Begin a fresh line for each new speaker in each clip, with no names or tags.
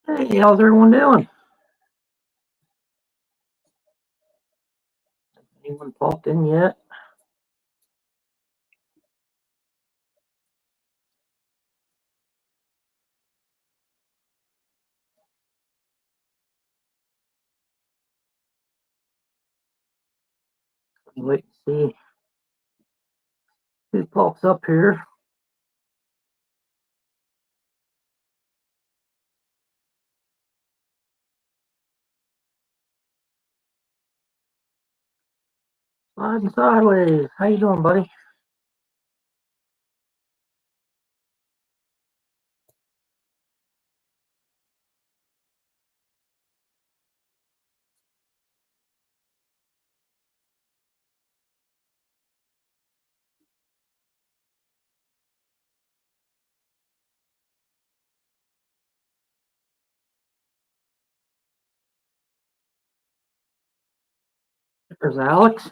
Hey, how's everyone doing? Anyone popped in yet? Wait and see who pops up here. Sliding sideways. How you doing, buddy? There's Alex.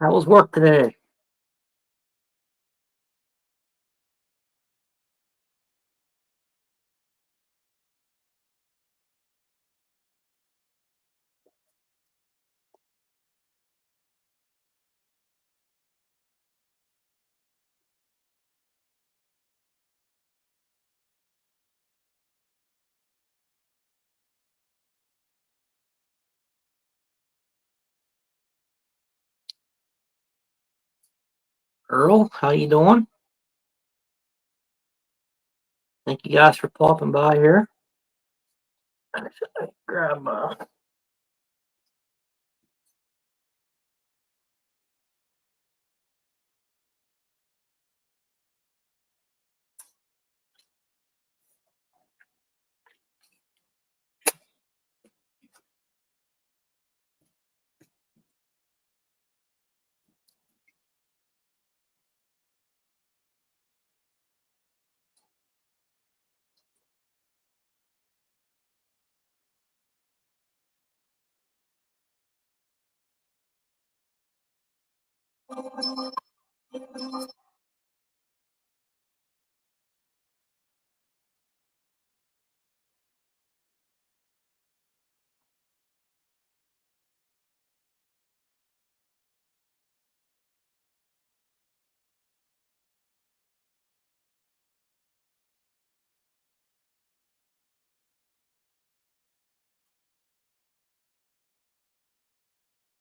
How was work today? Earl, how you doing? Thank you guys for popping by here. Grab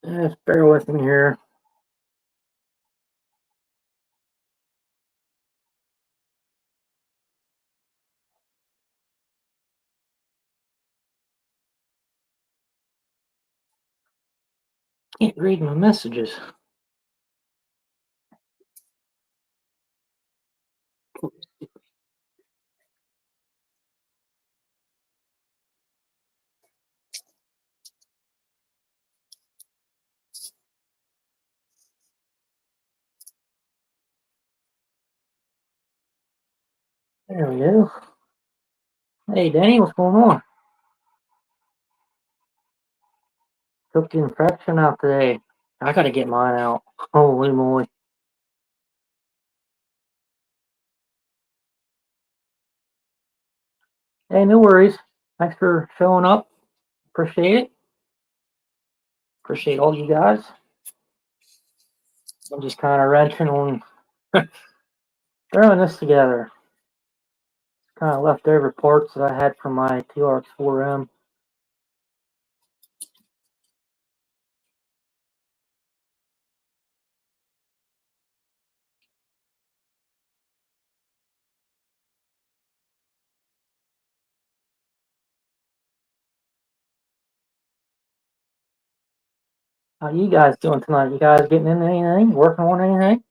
just bear with me here. Can't read my messages. There we go. Hey, Danny, what's going on? Took the infection out today. I gotta get mine out. Holy moly. Hey, no worries. Thanks for showing up. Appreciate it. Appreciate all you guys. I'm just kind of wrenching on throwing this together. Kind of leftover parts that I had from my TRX4M. How you guys doing tonight? You guys getting into anything? Working on anything?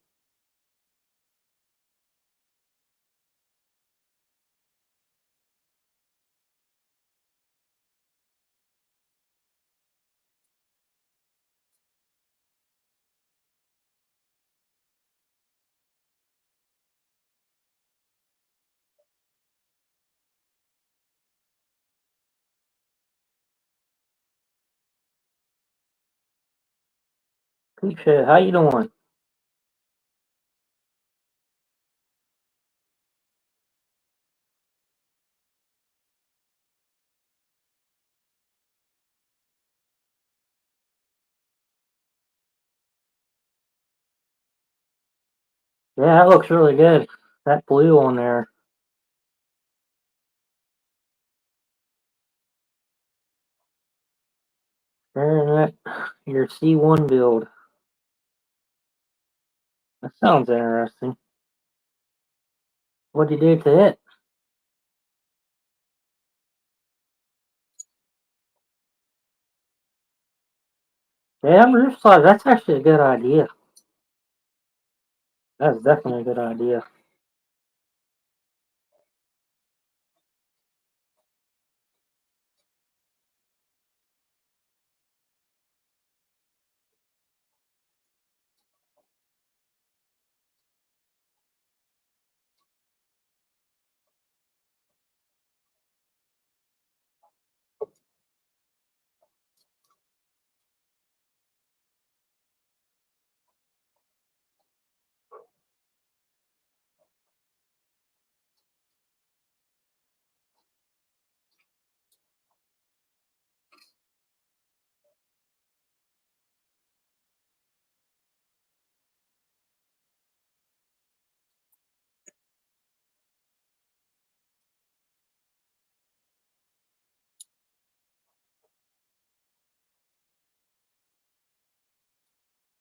Peep Show, how you doing? Yeah, that looks really good. That blue on there. Staring at your C1 build. That sounds interesting. What'd you do to it? Yeah, roof slide. That's actually a good idea. That's definitely a good idea.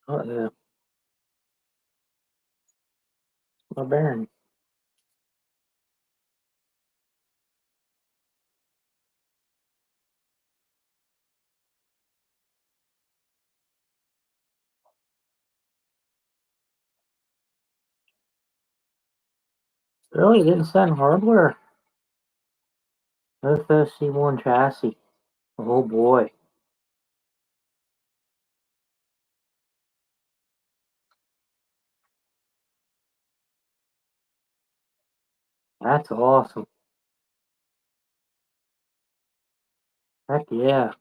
Oh yeah, my bearing. Really didn't send hardware. Mofo C1 chassis. Oh boy, that's awesome. Heck yeah.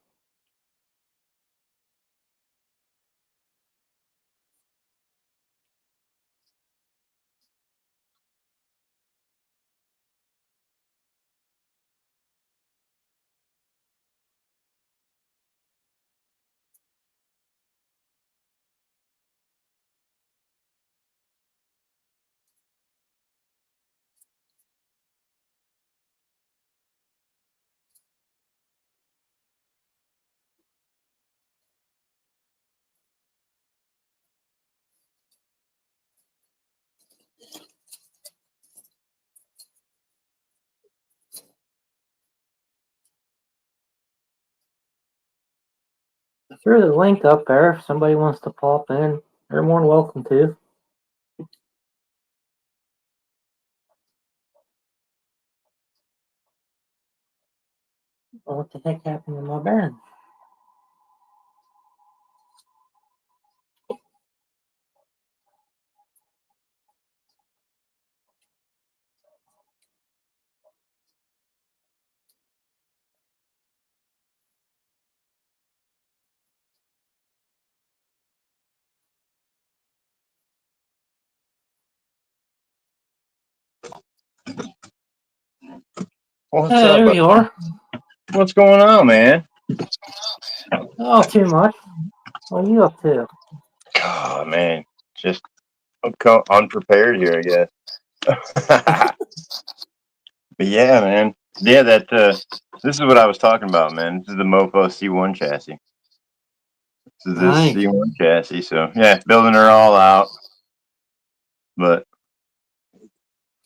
I threw the link up there if somebody wants to pop in. They're more than welcome to. Oh, what the heck happened to my bearing?
What's
Hey,
up?
there you are.
What's going on, man?
Oh, too much. What are you up to?
Oh, man, just unprepared here, I guess. But yeah, man. Yeah, this is what I was talking about, man. This is the Mofo C1 chassis. This is this
Nice.
C1 chassis. So yeah, building her all out. But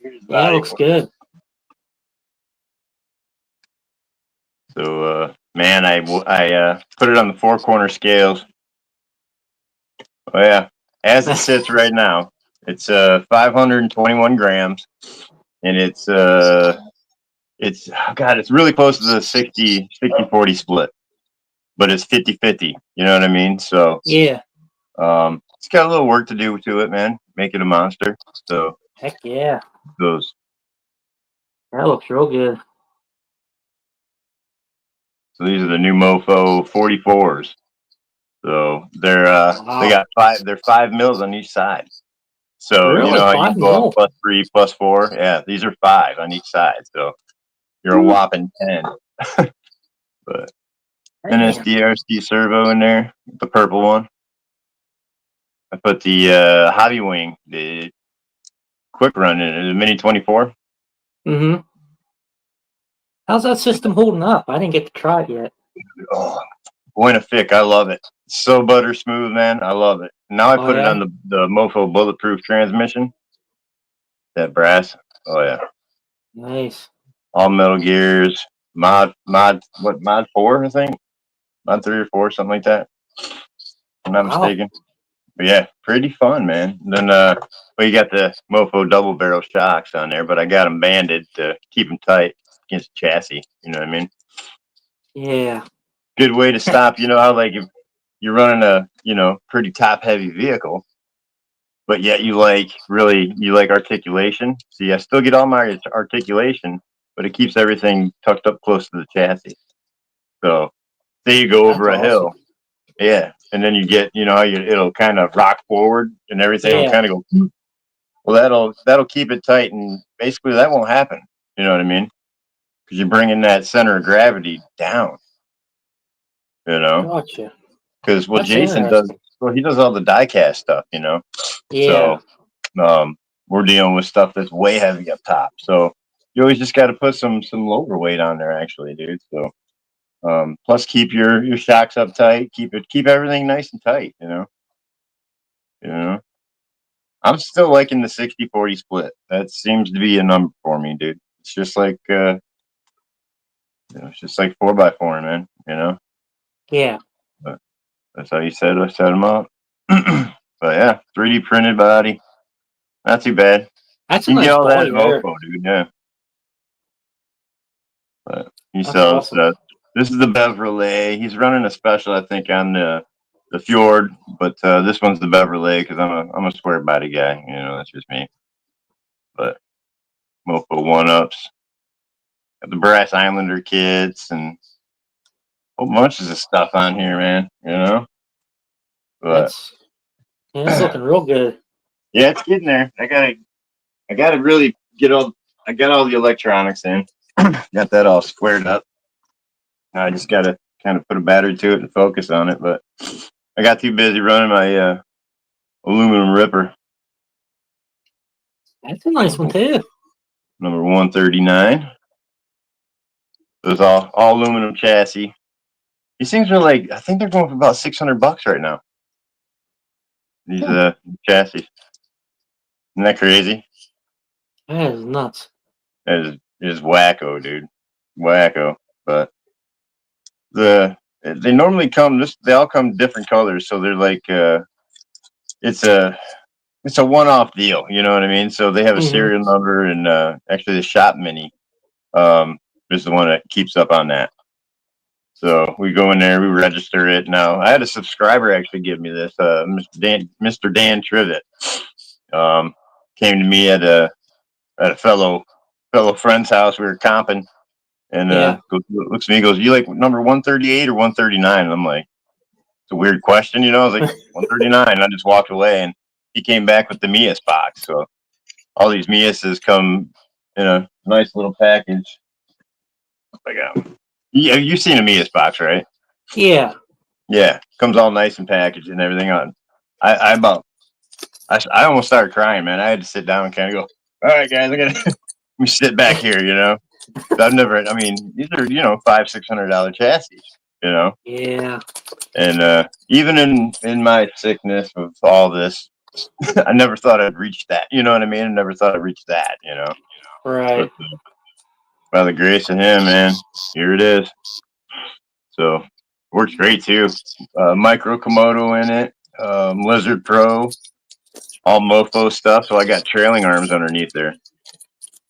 here's the
Yeah,
body
looks
for
good.
it. So man, I put it on the 4-corner scales. Oh yeah, as it sits right now, it's 521 grams, and it's God, it's really close to the 60-40 split, but it's 50-50. You know what I mean? So
Yeah.
it's got a little work to do to it, man. Make it a monster. So
Heck yeah.
those.
That looks real good.
So these are the new Mofo 44s. So they're they got five. They're 5 mils on each side. So you
Really?
know how you
5
go up
mil?
+3, +4. Yeah, these are 5 on each side. So you're a whopping 10. But
Damn.
NSDRC servo in there, the purple one. I put the Hobby Wing, the quick run in it, the Mini 24.
Mm-hmm. How's that system holding up? I didn't get to try it yet.
Oh, Buena Fic, I love it. So butter smooth, man. I love it. Now I
Oh,
put it
yeah?
on the Mofo bulletproof transmission. That brass. Oh yeah.
Nice.
All metal gears. Mod 4, I think? Mod 3 or 4, something like that. If I'm not
Wow.
mistaken. But yeah, pretty fun, man. Then well, you got the Mofo double barrel shocks on there, but I got them banded to keep them tight against the chassis. You know what I mean?
Yeah.
Good way to stop. You know how like if you're running a pretty top heavy vehicle, but yet you like articulation. See, I still get all my articulation, but it keeps everything tucked up close to the chassis. So say you go
That's
over a
awesome.
hill, yeah, and then you get how it'll kind of rock forward and everything will
Yeah.
kind of go. Well, that'll keep it tight, and basically that won't happen. You know what I mean? Because you're bringing that center of gravity down.
Gotcha.
Because
That's
Jason does.
interesting.
Well, he does all the diecast stuff.
Yeah.
So we're dealing with stuff that's way heavy up top. So you always just got to put some lower weight on there, actually, dude. So plus keep your shocks up tight. Keep everything nice and tight. You know. I'm still liking the 60-40 split. That seems to be a number for me, dude. It's just like it's just like 4x4, man.
Yeah.
But that's how you set them up. But yeah, 3D printed body, not too bad.
That's a
You can get
nice
all that
body
in
there.
Mofo, dude. Yeah, but he
That's
sells.
awesome.
This is the Beverly. He's running a special, I think, on the Fjord, but this one's the Beverly because I'm a square body guy. That's just me. But Mofo 1-ups. Got the Brass Islander kits and a whole bunch of stuff on here, man. But
It's looking real good.
yeah, it's getting there. I gotta really get all. I got all the electronics in. Got that all squared up. Now I just gotta kind of put a battery to it and focus on it. But I got too busy running my aluminum ripper.
That's a nice one too.
Number 139. It was all aluminum chassis. These things are like, I think they're going for about $600 right now. These chassis. Isn't that crazy?
That is nuts.
That is wacko, dude. Wacko. But they normally come they all come different colors, so they're like it's a one-off deal, you know what I mean? So they have a
Mm-hmm.
serial number, and actually the shop mini is the one that keeps up on that. So we go in there, we register it. Now I had a subscriber actually give me this, Mr. Dan Trivet. Came to me at a fellow friend's house. We were comping, and looks at me, goes, "You like number 138 or 139?" And I'm like, "It's a weird question, I was like, 139. And I just walked away, and he came back with the Mias box. So all these Miases come in a nice little package. Like, yeah, you've seen a Mias box, right?
Yeah.
Yeah, comes all nice and packaged and everything on. I almost started crying, man. I had to sit down and kind of go, "All right, guys, I gotta let me sit back here." I've never. I mean, these are $500-$600 chassis.
Yeah.
And even in my sickness of all this, I never thought I'd reach that. You know what I mean? I never thought I'd reach that.
Right.
But by the grace of him, man, here it is. So works great too. Micro Komodo in it, Lizard Pro, all Mofo stuff. So I got trailing arms underneath there.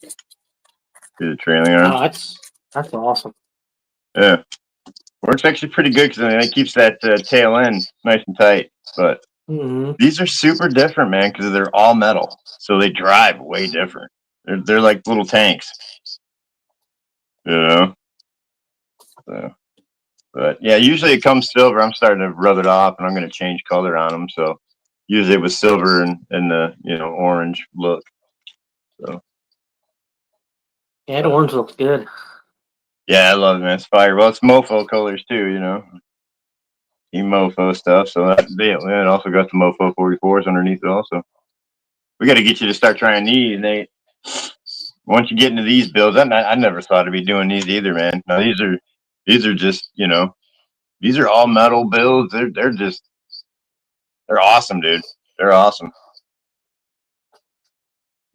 See the trailing arms?
Oh, that's awesome.
Yeah, works actually pretty good because it keeps that tail end nice and tight. But these are super different, man, because they're all metal, so they drive way different. They're like little tanks, So But yeah, usually it comes silver. I'm starting to rub it off, and I'm going to change color on them. So usually it was silver and the orange look. So
Yeah, the orange looks good.
yeah, I love it, man. It's fire. Well, it's Mofo colors too. Team Mofo stuff. So that's the deal. Yeah, it also got the Mofo 44s underneath it. Also, we got to get you to start trying these, Nate. Once you get into these builds, I never thought I'd be doing these either, man. No, these are just these are all metal builds. They're awesome, dude. They're awesome.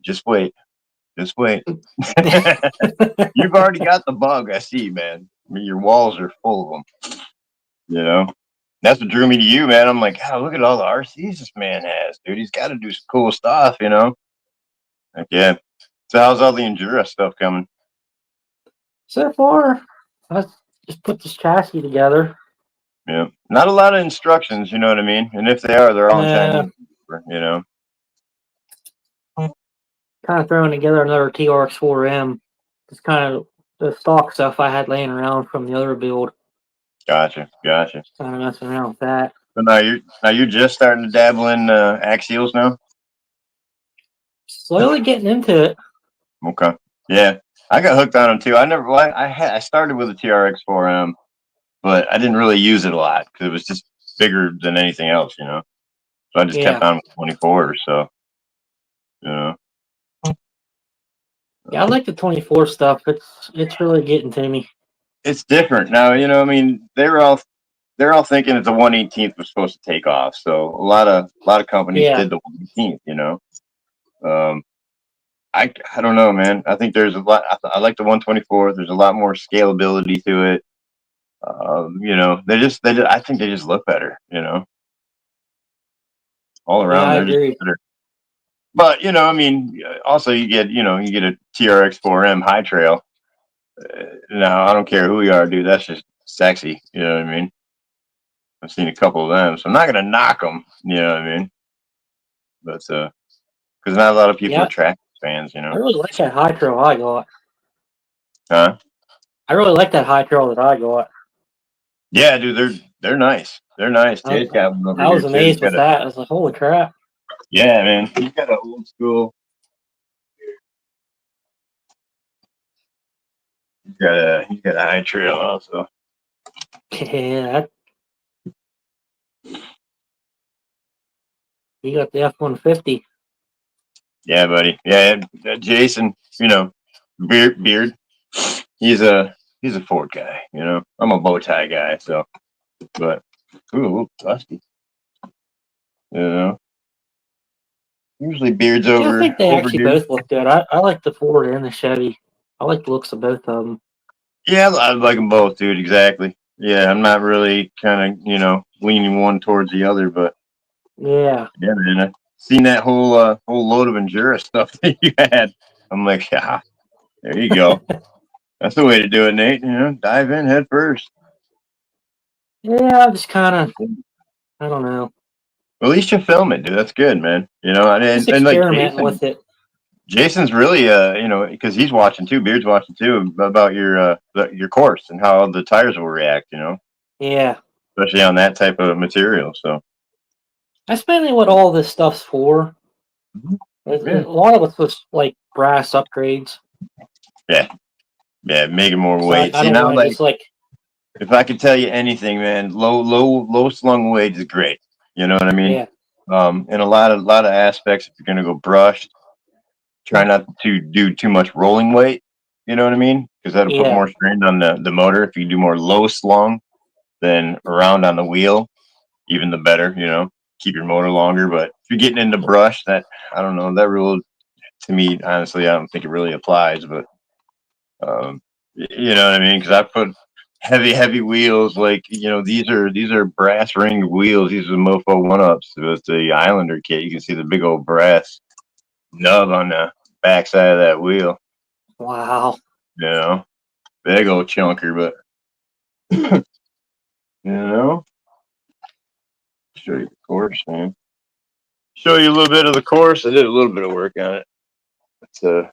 Just wait. Just wait. You've already got the bug, I see, man. I mean, your walls are full of them. That's what drew me to you, man. I'm like, God, look at all the RCs this man has, dude. He's got to do some cool stuff, Like, yeah. So how's all the Endura stuff coming?
So far, I just put this chassis together.
Yeah. Not a lot of instructions, you know what I mean? And if they are, they're all in Chinese,
Kind of throwing together another TRX4M. It's kind of the stock stuff I had laying around from the other build.
Gotcha.
Kind of messing around with that.
So now you're just starting to dabble in axials now?
Slowly getting into it.
Okay. Yeah. I got hooked on them too. I started with a TRX4M, but I didn't really use it a lot because it was just bigger than anything else, So I just kept on with 24. So,
Yeah, I like the 24 stuff. It's really getting to me.
it's different now. I mean, they're all thinking that the 1/18th was supposed to take off. So a lot of companies did the 1/18th. I don't know, man. I think there's a lot. I like the 124. There's a lot more scalability to it. I think they just look better. All around,
I
they're just
agree.
better. But I mean, also you get a TRX4M High Trail. Now I don't care who you are, dude. That's just sexy. You know what I mean? I've seen a couple of them, so I'm not gonna knock them. You know what I mean? But because not a lot of people are track fans.
I really like that high trail I got.
Huh?
I really like that high trail that I got.
Yeah, dude, they're nice. They're nice. Jay's got one over
I
here
was
too.
amazed with that. I was like, holy crap.
Yeah, man. He's got an old school. He's got a high trail also.
Yeah. You got the F-150.
Yeah, buddy. Yeah, Jason. Beard. He's a Ford guy. I'm a bow tie guy. So, but dusty. Usually Beard's
Yeah, I think they
over
actually
here.
both look good. I like the Ford and the Chevy. I like the looks of both of them.
Yeah, I like them both, dude. Exactly. Yeah, I'm not really kind of leaning one towards the other, but
Yeah.
yeah, man. I seen that whole load of Endura stuff that you had. I'm like, yeah, there you go. That's the way to do it, Nate. Dive in head first.
Yeah, just kind of, I don't know.
At least you film it, dude. That's good, man.
Just
And like
experimenting with it.
Jason's really, because he's watching too. Beard's watching too about your course and how the tires will react.
Yeah.
Especially on that type of material. So
That's mainly what all this stuff's for.
yeah,
A lot of it's just like brass upgrades.
yeah, making more
So
weight.
I
See
don't
now,
want to
like
just like,
if I could tell you anything, man, low slung weight is great. You know what I mean?
yeah.
In a lot of aspects, if you're gonna go brushed, try not to do too much rolling weight. You know what I mean? Because that'll put
Yeah.
more strain on the motor. If you do more low slung than around on the wheel, even the better. Keep your motor longer. But if you're getting into brush, that I don't know, that rule to me, honestly, I don't think it really applies. But you know what I mean? Because I put heavy wheels. Like these are brass ringed wheels. These are Mofo 1-ups. With the Islander kit, you can see the big old brass nub on the backside of that wheel.
Wow.
Big old chunker, but show you the course, man. Show you a little bit of the course. I did a little bit of work on it. It's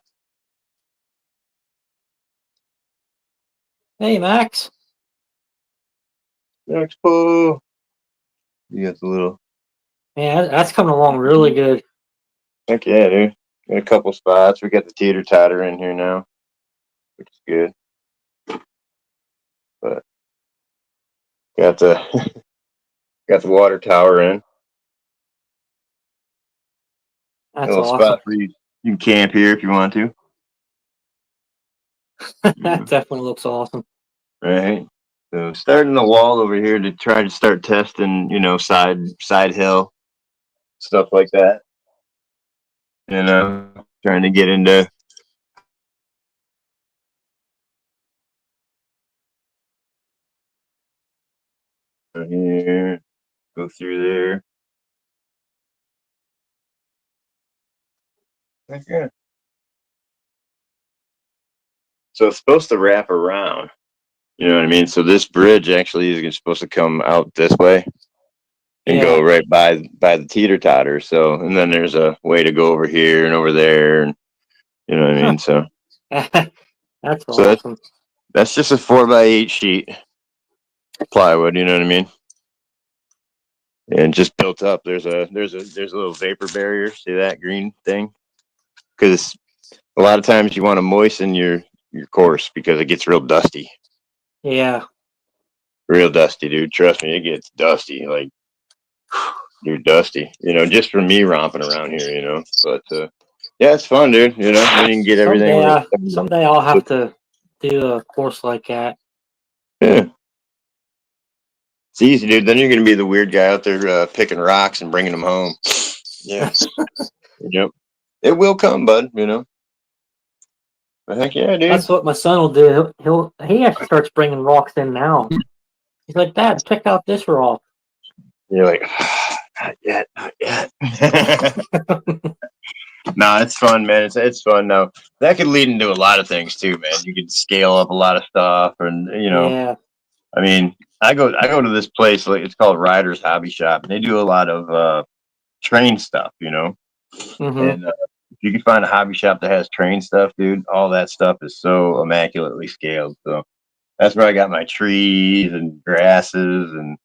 Hey, Max.
Expo. You got the little.
Man, that's coming along really good.
Heck yeah, dude. Got a couple spots. We got the teeter totter in here now, which is good. But got the got the water tower in.
That's
A little
awesome.
spot for you. You can camp here if you want to.
That definitely looks awesome.
Right. So starting the wall over here to try to start testing, side hill stuff like that. Trying to get into here, go through there. Okay. So it's supposed to wrap around. You know what I mean? So this bridge actually is supposed to come out this way and go right by the teeter totter. So, and then there's a way to go over here and over there, and you know what I mean. So
that's awesome.
That's just a 4x8 sheet plywood. You know what I mean? And just built up. There's a little vapor barrier. See that green thing? Because a lot of times you want to moisten your course because it gets real dusty.
Yeah.
Real dusty, dude. Trust me, it gets dusty. Like, dude, dusty. Just from me romping around here. But yeah, it's fun, dude. You can get everything.
Someday I'll have to do a course like that.
Yeah. It's easy, dude. Then you're going to be the weird guy out there picking rocks and bringing them home. Yeah. Yep. It will come, bud. But heck yeah, dude.
That's what my son will do. He actually starts bringing rocks in now. He's like, Dad, check out this rock.
You're like, not yet. No, it's fun, man. It's fun. Now that could lead into a lot of things too, man. You could scale up a lot of stuff, and
Yeah.
I mean, I go to this place, like it's called Riders Hobby Shop, and they do a lot of train stuff,
Mm-hmm.
And if you can find a hobby shop that has train stuff, dude, all that stuff is so immaculately scaled. So that's where I got my trees and grasses and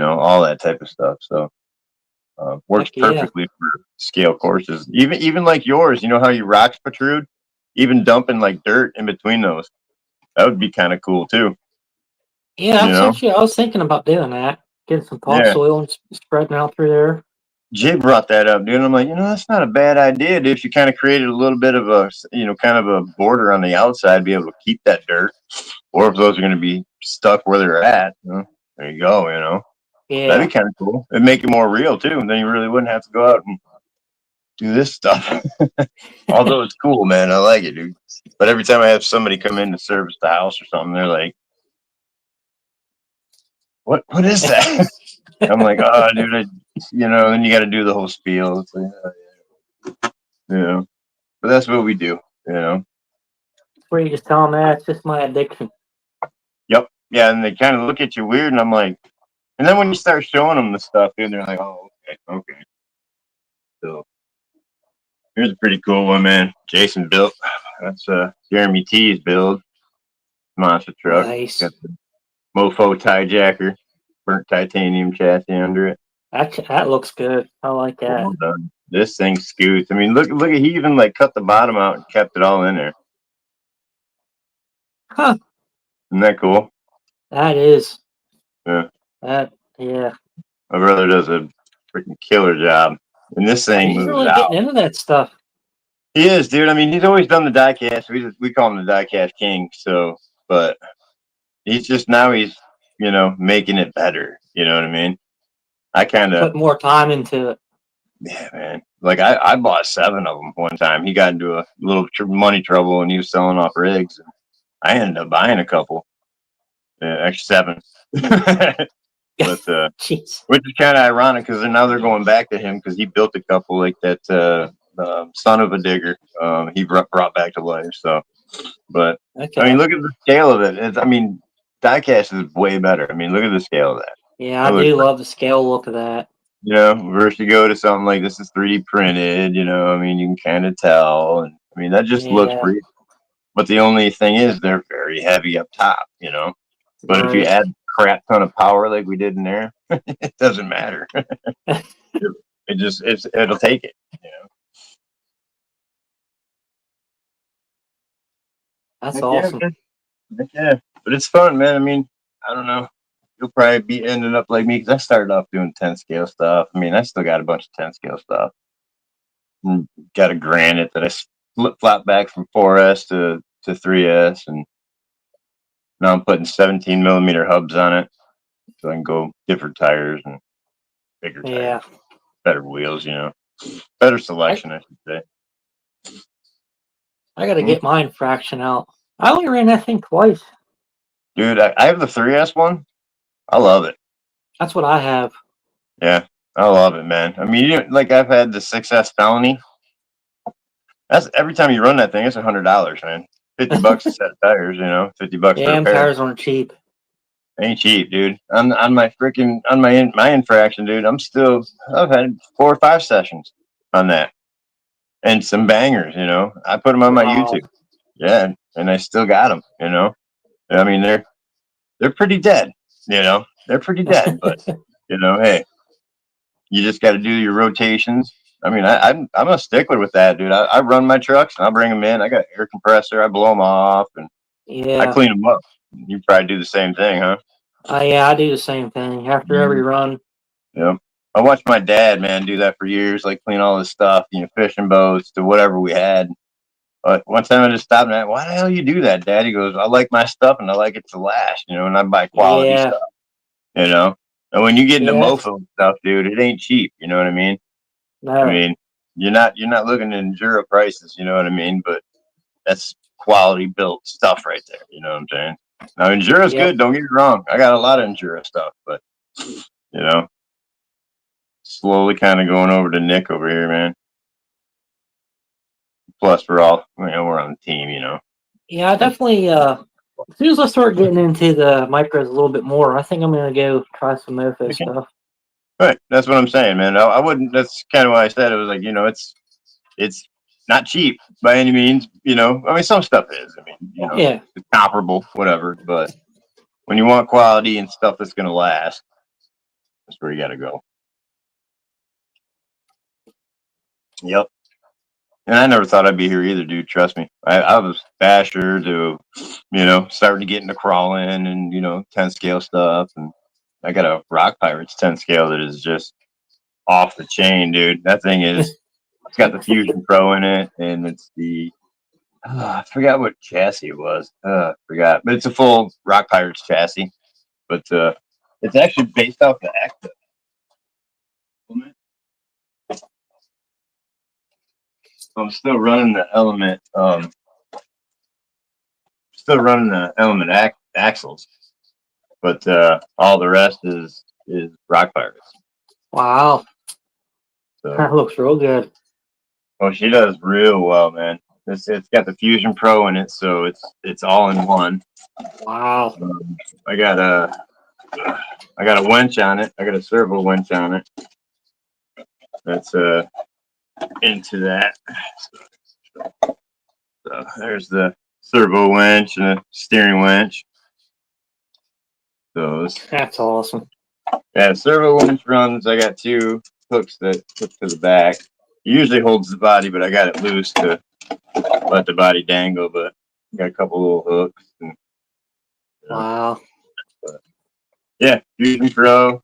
all that type of stuff. So works perfectly for scale courses. Even like yours, you know how your rocks protrude? Even dumping like dirt in between those. That would be kind of cool too.
Yeah, I was thinking about doing that. Getting some topsoil and spreading out through there.
Jay brought that up, dude. And I'm like, that's not a bad idea, dude. If you kind of created a little bit of a, kind of a border on the outside, be able to keep that dirt. Or if those are going to be stuck where they're at, there you go,
Yeah.
That'd be kind of cool. It'd make it more real too. And then you really wouldn't have to go out and do this stuff. Although it's cool, man. I like it, dude. But every time I have somebody come in to service the house or something, they're like, what is that? I'm like, oh, dude, then you got to do the whole spiel. It's like, but that's what we do,
Where you just tell them that it's just my addiction.
Yep. Yeah. And they kind of look at you weird. And I'm like, and then when you start showing them the stuff, dude, they're like, oh, okay. So here's a pretty cool one, man. Jason built. That's Jeremy T's build. Monster truck.
Nice.
Got the Mofo tie jacker, burnt titanium chassis under it.
That looks good. I like that.
Well done. This thing scoots. I mean, look at he even like cut the bottom out and kept it all in there.
Huh.
Isn't that cool?
That is.
Yeah.
Yeah.
My brother does a freaking killer job. And this thing
He's
moves
really
out.
getting into that stuff.
He is, dude. I mean, he's always done the diecast. We call him the diecast king. So, but he's making it better. You know what I mean? I kind of
put more time into it.
Yeah, man. Like I bought 7 of them one time. He got into a little money trouble and he was selling off rigs. And I ended up buying a couple. Actually 7. But which is kind of ironic because now they're going back to him because he built a couple like that. Son of a digger. He brought back to life. So, but I mean, look at the scale of it. Diecast is way better. I mean, look at the scale of that.
Yeah, I do love the scale look of that.
Versus you go to something like this is 3D printed. You can kind of tell, and I mean that just looks real. But the only thing is they're very heavy up top. But if you add crap ton of power like we did in there, it doesn't matter. It'll take it. You know.
That's
Heck
awesome.
Yeah, Heck yeah, but it's fun, man. I mean, I don't know. You'll probably be ending up like me because I started off doing 10 scale stuff. I mean, I still got a bunch of 10 scale stuff. Got a Granite that I flip flop back from 4S to 3S, and now I'm putting 17 millimeter hubs on it, so I can go different tires and bigger
Yeah.
tires, better wheels, better selection, I should say.
I got to get mine fraction out. I only ran that thing twice.
Dude, I have the 3S one. I love it.
That's what I have.
Yeah, I love it, man. I mean, like I've had the 6S Felony. That's every time you run that thing, it's $100, man. $50 a set of tires, $50 for a
Damn,
pair.
tires aren't cheap.
Ain't cheap, dude. On my infraction, dude. I've had 4 or 5 sessions on that, and some bangers. I put them on my
Wow.
YouTube. Yeah, and I still got them. I mean they're pretty dead. They're pretty dead, but hey, you just got to do your rotations. I mean, I'm a stickler with that, dude. I run my trucks and I bring them in. I got an air compressor. I blow them off and I
Yeah.
clean them up. You probably do the same thing, huh?
Yeah, I do the same thing after every run.
Yeah. I watched my dad, man, do that for years, like clean all this stuff, fishing boats to whatever we had. But one time I just stopped and I, why the hell you do that, Dad? He goes, I like my stuff and I like it to last, and I buy quality
Yeah.
stuff. And when you get into
Yeah.
mofo stuff, dude, it ain't cheap. You know what I mean? I
No.
mean, you're not looking at Enduro prices. You know what I mean? But that's quality built stuff right there. You know what I'm saying? Now Enduro's
Yep.
good. Don't get me wrong. I got a lot of Enduro stuff, but slowly kind of going over to Nick over here, man. Plus, we're on the team.
Yeah, I definitely. As soon as I start getting into the micros a little bit more, I think I'm gonna go try some mofo
Okay.
stuff.
Right. That's what I'm saying, man. I wouldn't. That's kind of why I said it was like it's not cheap by any means. I mean, some stuff is. I mean,
Yeah.
it's comparable, whatever. But when you want quality and stuff that's gonna last, that's where you got to go. Yep. And I never thought I'd be here either, dude. Trust me. I was basher to, starting to get into crawling and 10 scale stuff. And I got a Rock Pirates 10 scale that is just off the chain, dude. That thing it's got the Fusion Pro in it, and it's I forgot what chassis it was. Forgot. But it's a full Rock Pirates chassis. But it's actually based off the Active. I'm still running the Element. Axles, but all the rest is Rock Pirates.
Wow.
So,
That looks real good.
well, she does real well, man. It's got the Fusion Pro in it, so it's all in one.
Wow.
I got a winch on it. I got a servo winch on it. That's into that. So there's the servo winch and a steering winch. Those.
That's awesome.
Yeah, servo winch runs. I got 2 hooks that hook to the back. It usually holds the body, but I got it loose to let the body dangle. But got a couple little hooks. And,
Wow.
But, yeah, Fusion Pro,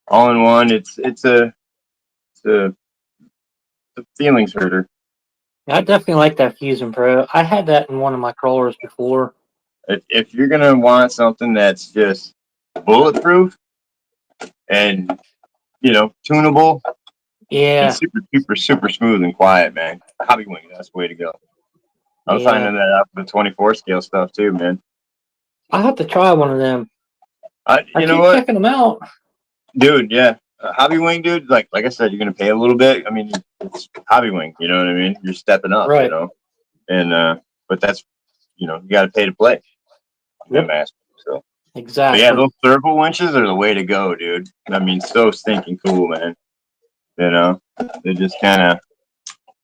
all in one. It's a feelings hurter.
I definitely like that Fusion Pro. I had that in one of my crawlers before.
If you're gonna want something that's just bulletproof and tunable,
Yeah.
and super super super smooth and quiet, man, Hobbywing, that's the way to go. I'm finding that out with the 24 scale stuff too, man.
I have to try one of them.
I
keep
know what,
checking them out,
dude? Yeah, Hobbywing, dude. Like I said, you're gonna pay a little bit. I mean, it's Hobbywing. You know what I mean? You're stepping up,
right?
And but that's you got to pay to play.
Yep.
So
Exactly.
but yeah, those servo winches are the way to go, dude. I mean, so stinking cool, man. They just kind of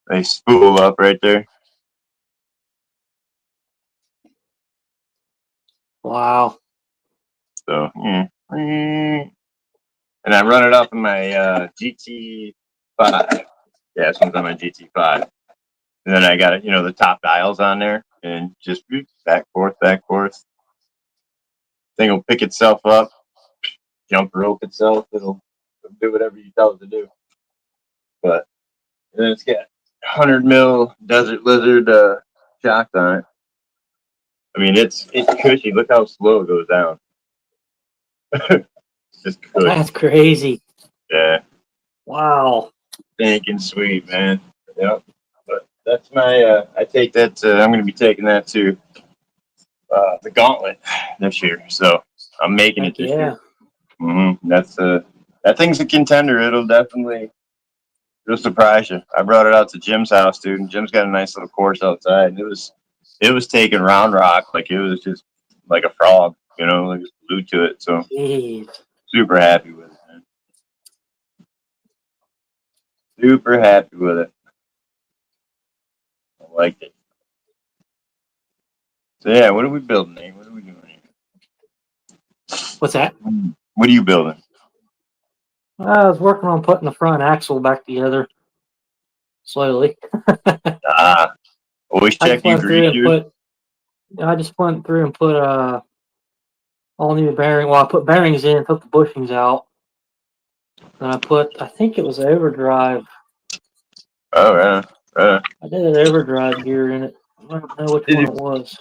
they spool up right there.
Wow.
So, yeah. And I run it up in my GT5. Yeah, this one's on my GT5. And then I got, the top dials on there and just back, forth, back, forth. Thing will pick itself up, jump rope itself. It'll do whatever you tell it to do. But then it's got 100 mil Desert Lizard shocks on it. I mean, it's cushy. Look how slow it goes down. It's just good.
That's crazy.
Yeah.
Wow.
Stinking sweet, man. Yep. But that's my. I take that. I'm going to be taking that to the Gauntlet this year. So I'm making it this year. Mm-hmm. That's that thing's a contender. It'll surprise you. I brought it out to Jim's house, dude, and Jim's got a nice little course outside. And it was taking round rock like it was just like a frog, like it's glued to it. So
Jeez.
super happy with it, man. Super happy with it. I liked it. So yeah, what are we building, Nate? What are we doing here?
What's that?
What are you building?
I was working on putting the front axle back together slowly.
Always check your grease.
I just went through and put all new bearing. Well, I put bearings in, took the bushings out. And I think it was overdrive.
Oh, yeah.
I did an overdrive gear in it. I don't know which one it was.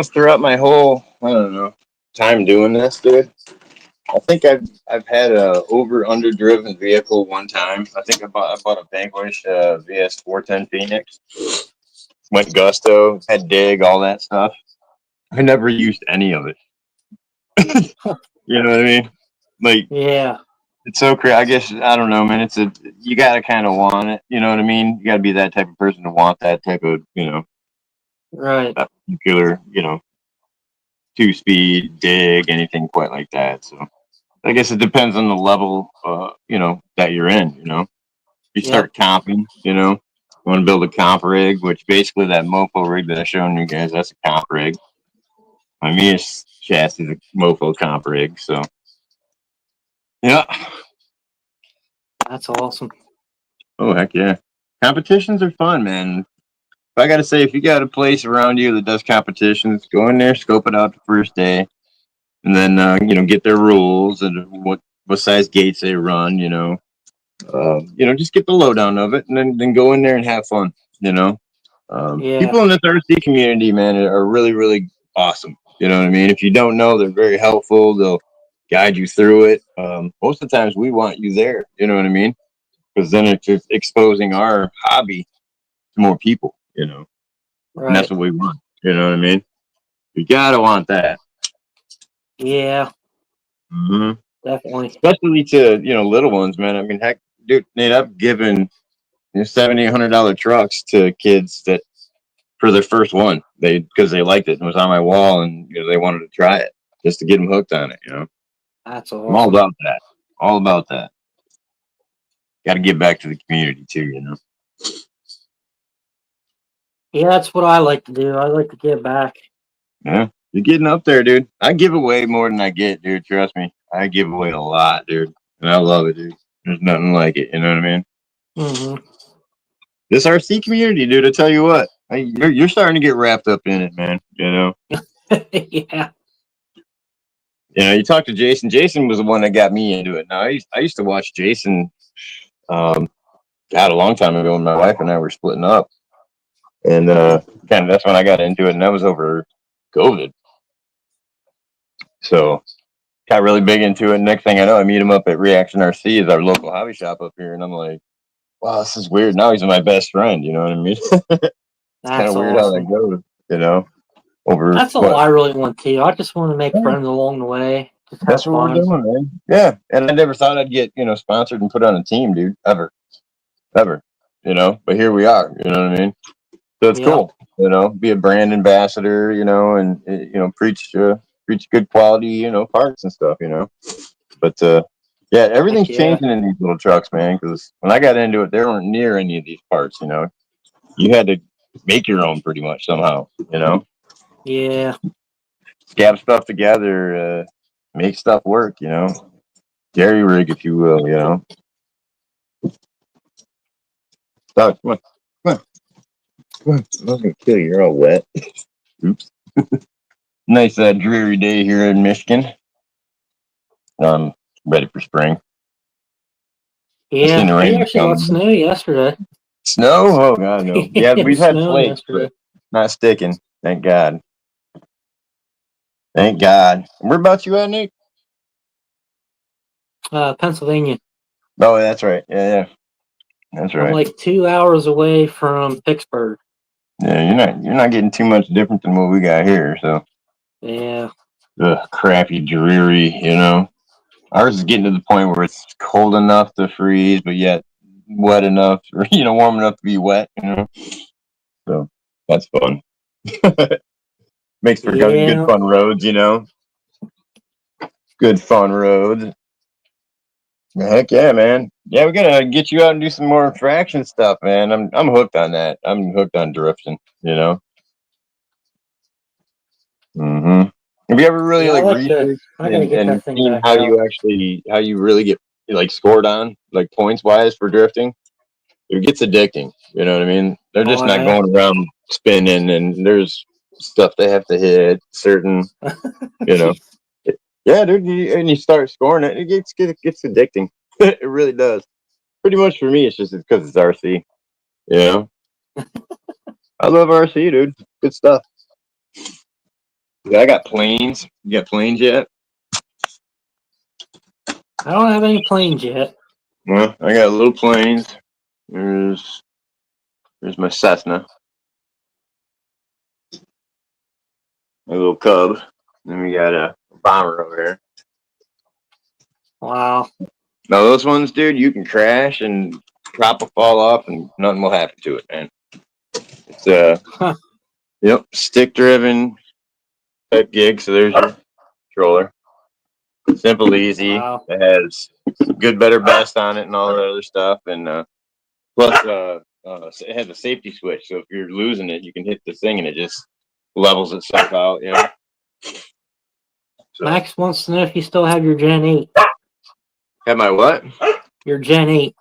Throughout my whole, I don't know, time doing this, dude, I think I've had a over/under driven vehicle one time. I think I bought a Vanquish VS 410 Phoenix. Went gusto, had dig, all that stuff. I never used any of it. You know what I mean? Like,
yeah,
it's so crazy. I guess I don't know, man. You gotta kind of want it. You know what I mean? You gotta be that type of person to want that type of,
right.
that particular, 2-speed dig, anything quite like that. So I guess it depends on the level, that you're in. You start comping, you want to build a comp rig, which basically that mofo rig that I showed you guys, that's a comp rig. My Mia's chassis is a mofo comp rig, so yeah.
That's awesome.
Oh heck yeah. Competitions are fun, man. If I gotta say, if you got a place around you that does competitions, go in there, scope it out the first day, and then get their rules and what size gates they run, just get the lowdown of it, and then go in there and have fun. People in the RC community, man, are really, really awesome. You know what I mean? If you don't know, they're very helpful. They'll guide you through it. Most of the times, we want you there. You know what I mean? Because then it's exposing our hobby to more people.
Right.
And that's what we want. You know what I mean? You gotta want that.
Yeah.
Mm-hmm.
Definitely.
Especially to little ones, man. I mean, heck, dude, Nate, I've given $700-800 trucks to kids that for their first one, because they liked it and it was on my wall, and they wanted to try it just to get them hooked on it.
That's awesome.
I'm all about that. All about that. Got to give back to the community too.
Yeah, that's what I like to do. I like to give back.
Yeah, you're getting up there, dude. I give away more than I get, dude. Trust me, I give away a lot, dude, and I love it, dude. There's nothing like it. You know what I mean?
Mm-hmm.
This RC community, dude. I tell you what, you're starting to get wrapped up in it, man.
Yeah.
You talk to Jason. Jason was the one that got me into it. Now I used to watch Jason, a long time ago when my wife and I were splitting up, and kind of that's when I got into it, and that was over COVID. So got really big into it. Next thing I know, I meet him up at Reaction RC, is our local hobby shop up here, and I'm like, wow, this is weird. Now he's my best friend. You know what I mean? It's kind of weird how that goes. That's
all I really want to. I just want to make friends along the way.
That's what we're doing, man. Yeah, and I never thought I'd get sponsored and put on a team, dude. Ever. But here we are. You know what I mean? So it's cool. Be a brand ambassador. And preach good quality. Parts and stuff. But yeah, everything's changing in these little trucks, man. Because when I got into it, there weren't near any of these parts. You had to make your own pretty much somehow.
Yeah.
Scab stuff together. make stuff work, you know. Jerry rig, if you will, you know. Stop, come on, come on, come on. I'm not gonna kill you. You're all wet. Oops. Nice dreary day here in Michigan. Ready for spring. I seen the
Yeah, we
rain
actually got
coming.
snow yesterday.
Snow? Oh God, no. Yeah,
It
we've
was
had
snowing
flakes,
yesterday.
but not sticking. Thank God. Thank God. Whereabouts you at, Nick?
Pennsylvania.
Oh, that's right. Yeah. That's
I'm
right.
like 2 hours away from Pittsburgh.
Yeah, you're not getting too much different than what we got here. So,
Yeah.
crappy, dreary. You know, ours is getting to the point where it's cold enough to freeze, but yet wet enough, or warm enough to be wet. You know, so that's fun. Makes for good
Yeah.
fun roads. You know, good fun roads. Heck yeah, man. Yeah, we gotta get you out and do some more fraction stuff, man. I'm hooked on that. I'm hooked on drifting. You know. Mm-hmm. Have you ever really
Yeah, I
like
like to.
researched
I gotta get
and
that thing
seen
back out.
how you really get like scored on like points wise for drifting? It gets addicting. You know what I mean? They're just
Oh
not
yeah.
going around spinning, and there's stuff they have to hit certain. You know.
Jeez.
Yeah, dude. And you start scoring it, it gets addicting. It really does. Pretty much for me, it's just because it's RC. You know, I love RC, dude. Good stuff. Yeah, I got planes. You got planes yet?
I don't have any planes yet.
Well, I got little planes. There's my Cessna, my little Cub. Then we got a bomber over there.
Wow.
Now those ones, dude, you can crash and prop will fall off and nothing will happen to it, man. It's
Huh.
yep, stick driven type gig. So there's your controller. Simple, easy.
Wow.
It has good, better, best on it and all that other stuff. And plus, it has a safety switch. So if you're losing it, you can hit this thing and it just levels itself out. You know. So
Max wants to know if you still have your Gen 8.
have my what?
Your Gen 8.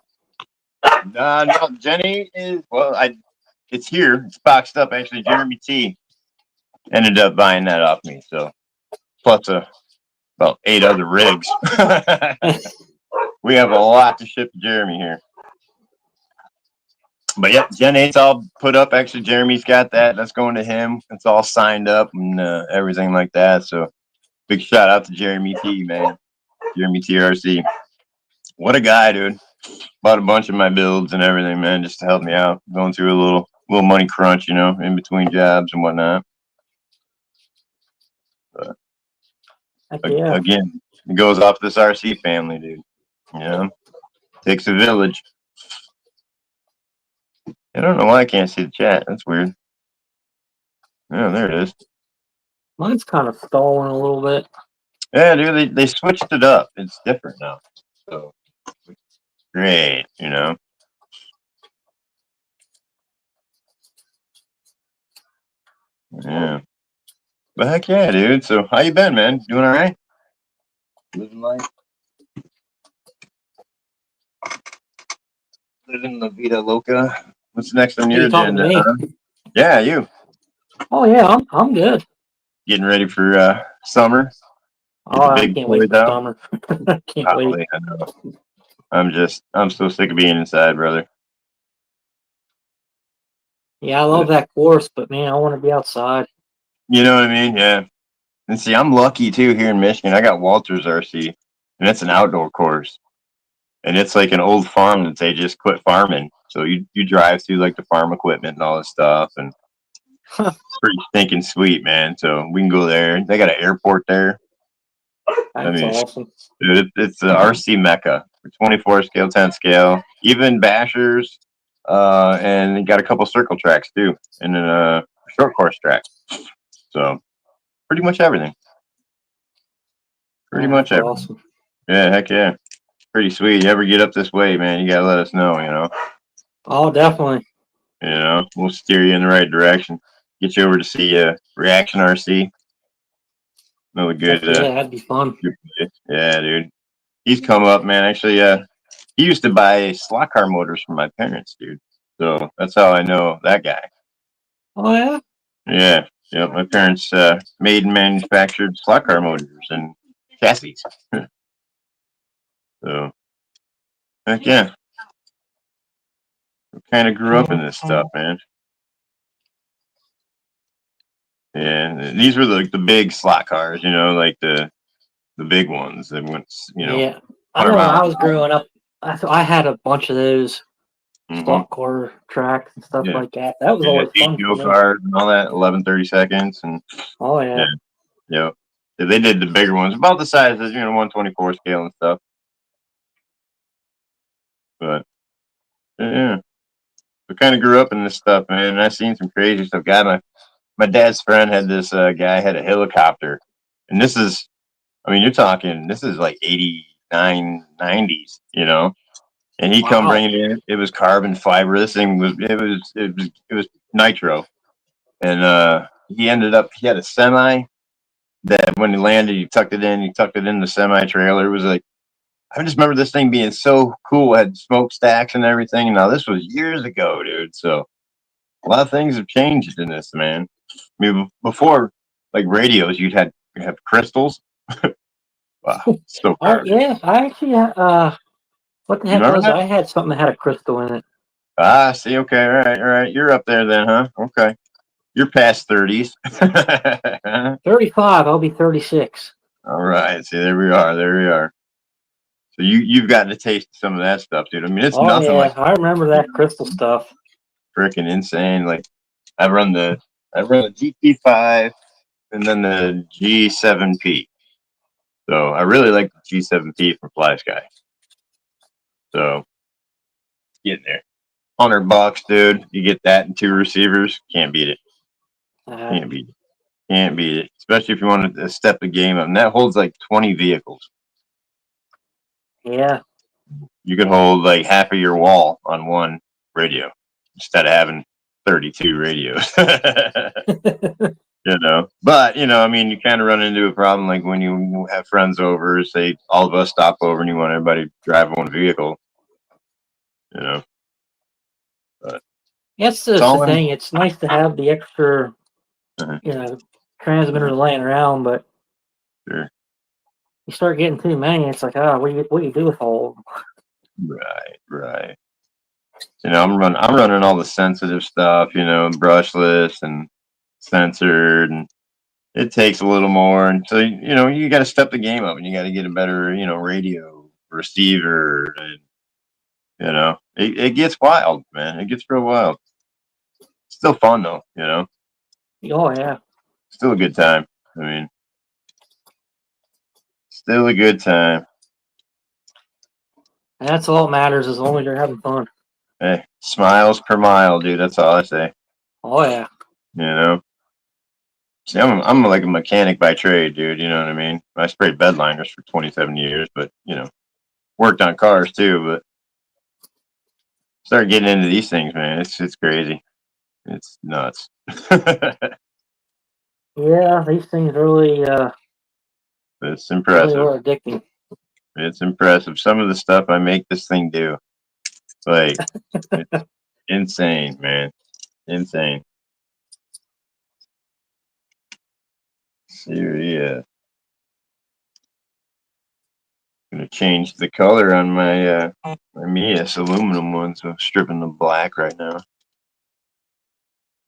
No, Jenny is it's here. It's boxed up. Actually, Jeremy T ended up buying that off me. So plus about 8 other rigs. We have a lot to ship to Jeremy here. But yep, Gen 8's all put up. Actually, Jeremy's got that. That's going to him. It's all signed up and everything like that. So big shout out to Jeremy T, man. Jeremy TRC. What a guy, dude. Bought a bunch of my builds and everything, man, just to help me out. Going through a little money crunch, in between jobs and whatnot. But
Yeah.
again, it goes off this RC family, dude. Takes a village. I don't know why I can't see the chat. That's weird. Yeah, there it is.
Mine's kind of stalling a little bit.
Yeah, dude, they switched it up. It's different now. So great, Yeah. But heck yeah, dude. So how you been, man? Doing all right? Living life? Living la vida loca. What's next on
Are
your
you talking to
agenda,
me?
huh? Yeah, you.
Oh yeah, I'm good.
Getting ready for summer. Get
Oh,
the
I
big
can't wait
toys
for
out.
summer. I can't wait.
Golly, I know. I'm so sick of being inside, brother.
Yeah, I love that course, but man, I want to be outside.
You know what I mean? Yeah. And see, I'm lucky too here in Michigan. I got Walters RC, and it's an outdoor course, and it's like an old farm that they just quit farming. So you drive through like the farm equipment and all this stuff, and it's pretty stinking sweet, man. So we can go there. They got an airport there.
That's awesome.
It's the RC mecca. 24 scale, 10 scale, even bashers, and you got a couple circle tracks too, and then a short course track. So pretty much everything. Pretty much everything.
Awesome.
Yeah, heck yeah. Pretty sweet. You ever get up this way, man, you gotta let us know,
Oh, definitely.
We'll steer you in the right direction. Get you over to see Reaction RC. Another good,
Yeah, that'd be fun.
good place. Yeah, dude. He's come up, man. Actually, he used to buy slot car motors from my parents, dude. So that's how I know that guy.
Oh yeah.
Yeah, yeah. My parents made and manufactured slot car motors and chassis. So, heck yeah, we kind of grew up in this stuff, man. Yeah, and these were like the big slot cars, like the big ones that went,
Yeah. I
100
know when I
miles
was
an hour.
growing up, I had a bunch of those
Hmm.
slot car tracks and stuff
Yeah,
like that. That was
yeah,
always fun for
DTO
me.
cars and all that, 11 30 seconds, and
Oh
yeah,
yeah.
yeah. They did the bigger ones, about the size as 124 scale and stuff. But yeah, we kind of grew up in this stuff, man. And I seen some crazy stuff. God, my dad's friend had this guy had a helicopter, and this is, I mean, you're talking, this is like 89, 90s, and he come
Wow.
bringing it in. It was carbon fiber. This thing was nitro, and he had a semi that when he landed, he tucked it in the semi trailer. It was like, I just remember this thing being so cool. It had smokestacks and everything. Now this was years ago, dude. So a lot of things have changed in this, man. I mean, before, like radios, you'd have crystals. Wow, so
Oh
garbage.
yeah. I actually what the
You
heck
remember
was it?
that?
I had something that had a crystal in it.
Ah, see, okay, all right. You're up there then, huh? Okay, you're past 30s.
35. I'll be 36.
All right, see, there we are. So you've gotten to taste some of that stuff, dude. I mean, it's
Oh
nothing like
yeah. I remember that crystal stuff.
freaking insane. Like I run the I run the GT5 and then the G7P. So I really like the G7P from Fly Sky. So getting there. $100, dude. You get that and two receivers. Can't beat it.
Uh,
Can't beat it. Can't beat it. Especially if you want to step the game up. And that holds like 20 vehicles.
yeah.
You could hold like half of your wall on one radio instead of having 32 radios. But I mean, you kind of run into a problem like when you have friends over, say all of us stop over and you want everybody to drive one vehicle, you know. But
That's
it's
just the
all in.
thing. It's nice to have the extra,
uh,
you know, transmitters laying around, but
Sure.
you start getting too many. It's like, what do you do with all of them?
Right. I'm running all the sensitive stuff, brushless and censored, and it takes a little more. And so, you got to step the game up, and you got to get a better, radio receiver, and it gets wild, man. It gets real wild. Still fun though,
Oh yeah.
still a good time. I mean, still a good time.
And that's all that matters as long as you're having fun.
Hey, smiles per mile, dude. That's all I say.
Oh yeah.
You know. See, I'm like a mechanic by trade, dude. You know what I mean? I sprayed bedliners for 27 years, but worked on cars too. But start getting into these things, man. It's crazy. It's nuts.
Yeah, these things
It's
really
impressive.
are addicting.
It's impressive. Some of the stuff I make this thing do, like, it's insane, man. Insane. Serious. Gonna change the color on my Mias aluminum ones. So I'm stripping the black right now.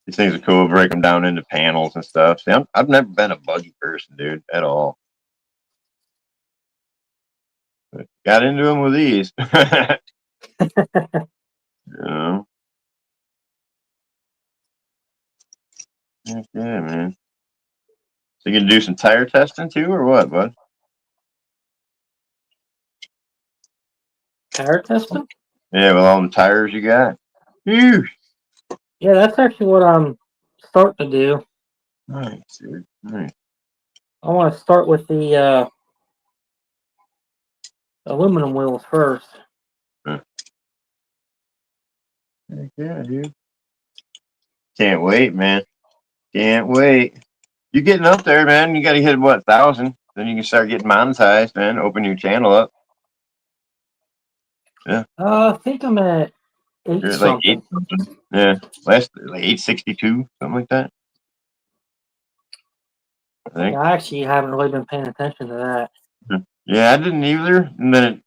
These things are cool. Break them down into panels and stuff. See, I've never been a buggy person, dude, at all. But got into them with these. you know? Heck yeah, man. So you gonna do some tire testing too, or what, bud?
Tire testing?
Yeah, with all them tires you got. Phew.
Yeah, that's actually what I'm starting to do.
Nice, dude. Nice.
I want to start with the aluminum wheels first.
Huh. Heck yeah, dude. Can't wait, man. Can't wait. you're getting up there, man. You got to hit what 1,000, then you can start getting monetized, man. Open your channel up. Yeah,
I think I'm at eight
you're at like eight
something.
something. Yeah, last like 862, something like that. I think.
Yeah, I actually haven't really been paying attention to that.
Yeah, I didn't either. And then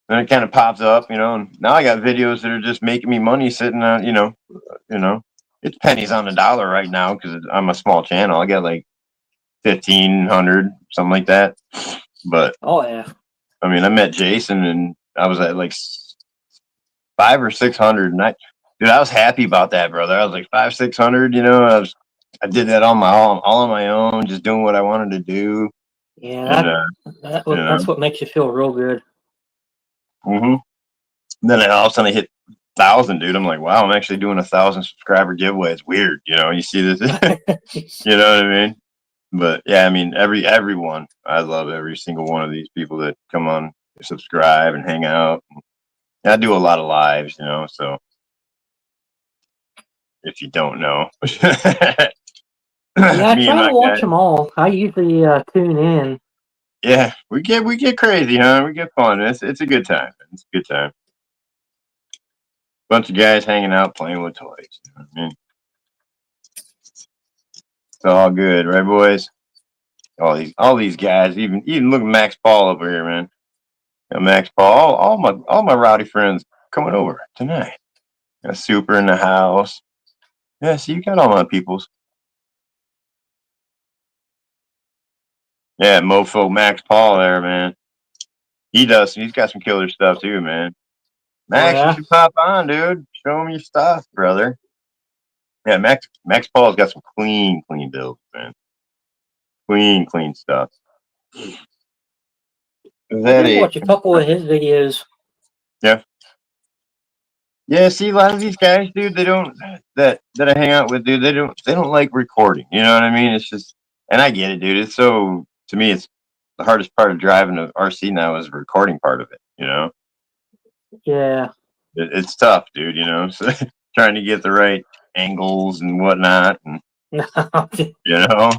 it kind of pops up, and now I got videos that are just making me money sitting on, it's pennies on the dollar right now because I'm a small channel. I got like 1,500, something like that. But
Oh yeah.
I mean, I met Jason and I was at like 500 or 600, and I was happy about that, brother. I was like 500, 600, I did that on all on my own, just doing what I wanted to do, and
Yeah, that's what makes you feel real good.
hmm Then all of a sudden I hit 1,000, dude. I'm like, wow, I'm actually doing 1,000 subscriber giveaway. It's weird, you see this, you know what I mean? But yeah, I mean, everyone, I love every single one of these people that come on, subscribe and hang out. I do a lot of lives, so if you don't know,
Yeah, I
me and
try
my
to watch
guy,
them all. I usually tune in.
yeah, we get crazy, huh? We get fun. It's a good time. It's a good time. Bunch of guys hanging out, playing with toys. You know what I mean? It's all good, right, boys? All these guys, even look at Max Paul over here, man. Max Paul, all my rowdy friends coming over tonight. Got Super in the house. Yeah, see, you got all my peoples. Yeah, Mofo Max Paul there, man. He's got some killer stuff too, man.
Oh
Max, you
yeah.
should pop on, dude. Show me your stuff, brother. Yeah, Max Paul's got some clean builds, man. Clean stuff. Is
I
that
did
a
watch a couple of his videos.
yeah? Yeah, see, a lot of these guys, dude, they don't that I hang out with, dude. They don't like recording. You know what I mean? It's just, and I get it, dude. It's so to me, it's the hardest part of driving an RC now is the recording part of it.
Yeah.
It's tough, dude. So trying to get the right angles and whatnot, and a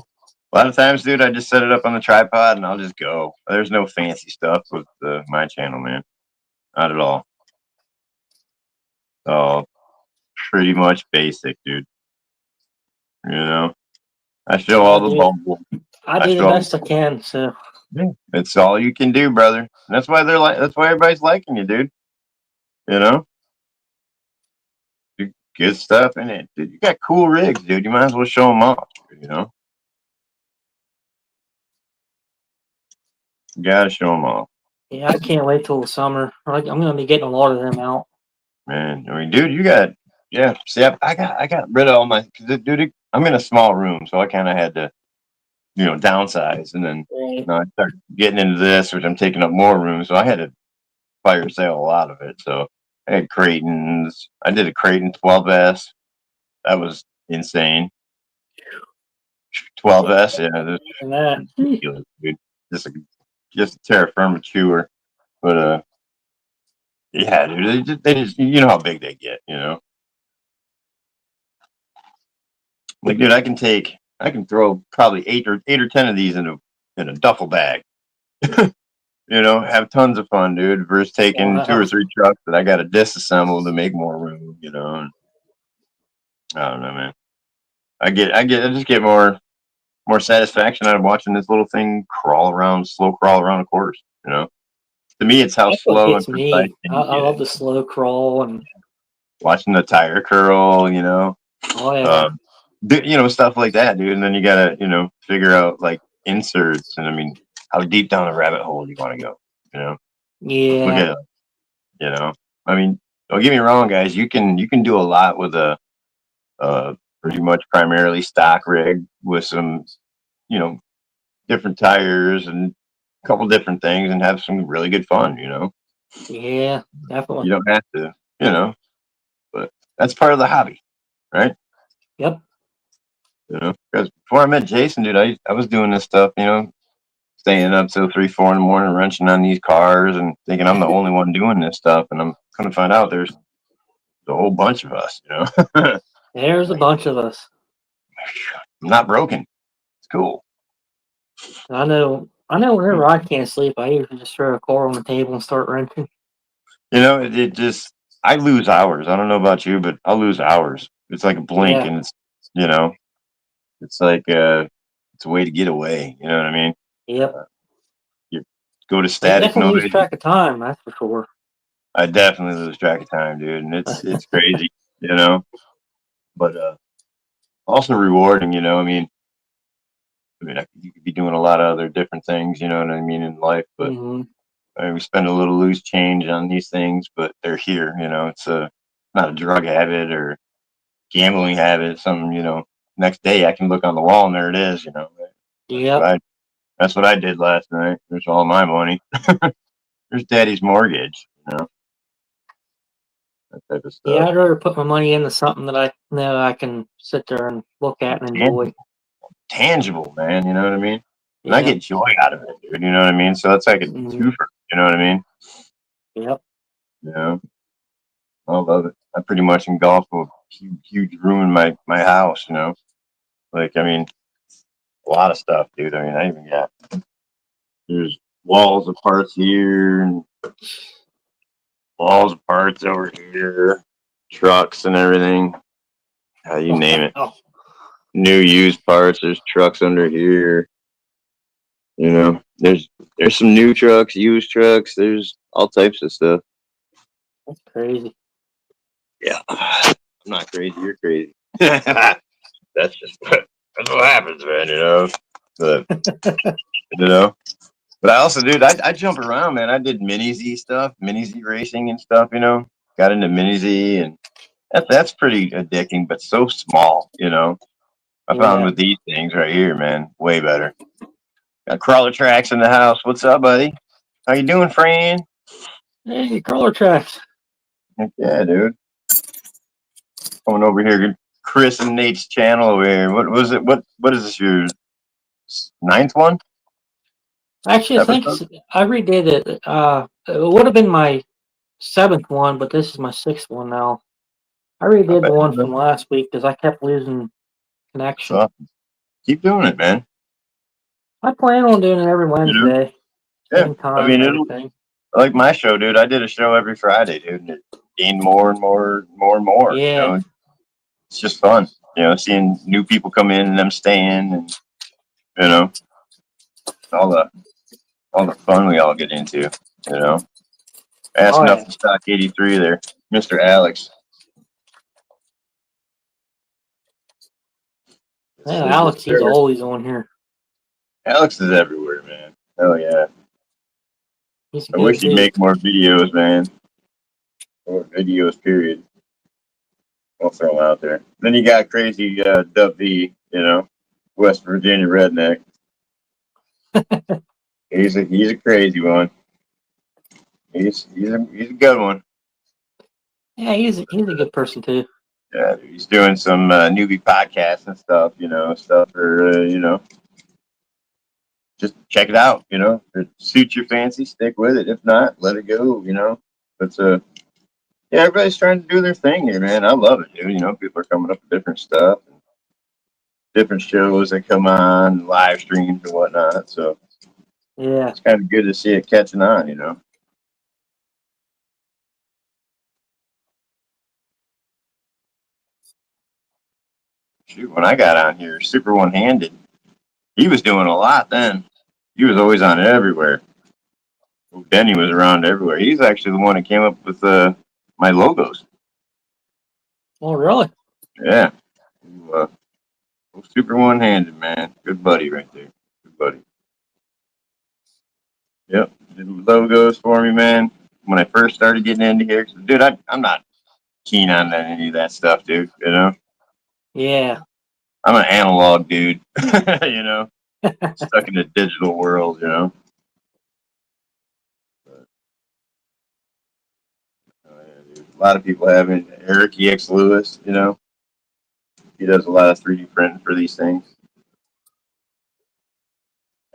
lot of times, dude, I just set it up on the tripod and I'll just go. There's no fancy stuff with my channel, man. Not at all. Oh, pretty much basic, dude. I show all
I
the
do.
bumble.
I
I
do the
show
best I can. So
it's all you can do, brother. And that's why that's why everybody's liking you, dude. You know, good stuff in it, dude. You got cool rigs, dude. You might as well show them off. You gotta show them off,
yeah, I can't wait till the summer. I'm gonna be getting a lot of them out.
man. I mean, dude, yeah. See, I got rid of all my, dude. I'm in a small room, so I kind of had to, downsize, and then
Right.
I started getting into this, which I'm taking up more room, so I had to fire sale a lot of it. So I had Creightons. I did a Creighton 12S. That was insane. 12S, yeah, that's
And that.
ridiculous, dude. Just a, just a terra firma chewer, but yeah, dude, they just you know how big they get. Like, dude, I can throw probably eight or 10 of these in a duffel bag. Have tons of fun, dude. Versus taking two
Wow.
or three trucks that I got to disassemble to make more room. And I don't know, man. I just get more satisfaction out of watching this little thing slow crawl around a course. To me, it's how
That's what
slow and
gets
precise
me.
can
I
you get
love
it.
the slow crawl and
Watching the tire curl,
oh yeah.
um, stuff like that, dude. And then you gotta, figure out like inserts, and I mean, how deep down the rabbit hole you want to go. Look
Yeah.
at it. I mean, don't get me wrong, guys. You can do a lot with a pretty much primarily stock rig with some, you know, different tires and a couple different things and have some really good fun.
Yeah.
You
Definitely.
don't have to, but that's part of the hobby, right?
Yep.
Because before I met Jason, dude, I was doing this stuff, staying up till 3, 4 in the morning, wrenching on these cars and thinking I'm the only one doing this stuff. And I'm going to find out there's a whole bunch of us,
There's a bunch of us.
I'm not broken. It's cool.
I know whenever I can't sleep, I usually just throw a core on the table and start wrenching.
You know, it just I lose hours. I don't know about you, but I'll lose hours. It's like a blink,
Yeah.
and you know, it's like it's a way to get away. You know what I mean?
Yep.
You go to
I
static
definitely lose
mode.
track of time, that's for sure.
I definitely lose track of time, dude, and it's crazy. You know, but also rewarding. You know, you could be doing a lot of other different things. You know what I mean in life, but
Hmm.
we spend a little loose change on these things, but they're here. You know, it's not a drug habit or gambling habit. Some, next day I can look on the wall and there it is. You know, that's what
Yep.
I that's what I did last night. There's all my money. There's Daddy's mortgage. You know, that type of
Yeah,
stuff.
I'd rather put my money into something that I know I can sit there and look at and enjoy.
Tangible, man. You know what I mean? And I
Yep.
get joy out of it, dude. You know what I mean? So that's like a
Hmm.
twofer. You know what I mean?
Yep.
You know, I love it. I pretty much engulf a huge room in my house. You know, like a lot of stuff, dude. I even got there's walls of parts here and walls of parts over here, trucks and everything. How you name it?
Wow.
New used parts. There's trucks under here. You know, there's some new trucks, used trucks. There's all types of stuff.
That's crazy.
Yeah, I'm not crazy. You're crazy. That's just that's what happens, man. You know, but you know. But I also, dude, I jump around, man. I did mini Z stuff, mini Z racing and stuff. You know, got into mini Z, and that's pretty addicting, but so small. You know, I found
Yeah.
with these things right here, man, way better. Got crawler tracks in the house. What's up, buddy? How you doing, Fran?
Hey, crawler tracks.
Heck yeah, dude. Coming over here, Chris and Nate's channel over here. What was it? What is this? Your ninth one
Actually,
episode?
I redid it. It would have been my seventh one, but this is my sixth one now. I
I
redid
bet.
the one from last week because I kept losing connection.
So keep doing it, man.
I plan on doing it every
You know?
Wednesday,
Yeah.
same time and
It'll
everything.
like my show, dude. I did a show every Friday, dude, and it gained more and more, more and more. You
Yeah.
know, it's just fun. You know, seeing new people come in and them staying, and you know, all the all the fun we all get into. You know, ask
Oh yeah.
enough to stock 83 there, Mr. Alex.
Yeah, Alex, he's always on here.
Alex is everywhere, man. Oh yeah.
He's
I
good
wish he'd
too.
make more videos, man. More videos, period. I'll throw him out there. Then you got crazy Dub V, West Virginia redneck. He's a crazy one. He's a good one.
Yeah, he's a good person too.
Yeah, he's doing some newbie podcasts and stuff. Stuff for just check it out. If it suits your fancy, stick with it. If not, let it go. But yeah, everybody's trying to do their thing here, man. I love it, dude. People are coming up with different stuff, different shows that come on, live streams and whatnot. So
Yeah.
it's kind of good to see it catching on. Shoot, when I got on here, Super One Handed, he was doing a lot then. He was always on everywhere. Denny was around everywhere. He's actually the one that came up with my logos.
Oh really?
Yeah. Uh, Super One Handed, man. Good buddy right there. Good buddy. Yep. Did logos for me, man. When I first started getting into here, dude, I'm not keen on any of that stuff, dude.
Yeah.
I'm an analog dude. you know, Stuck in the digital world. But, yeah, dude. A lot of people have it. Eric EX Lewis, he does a lot of 3D printing for these things.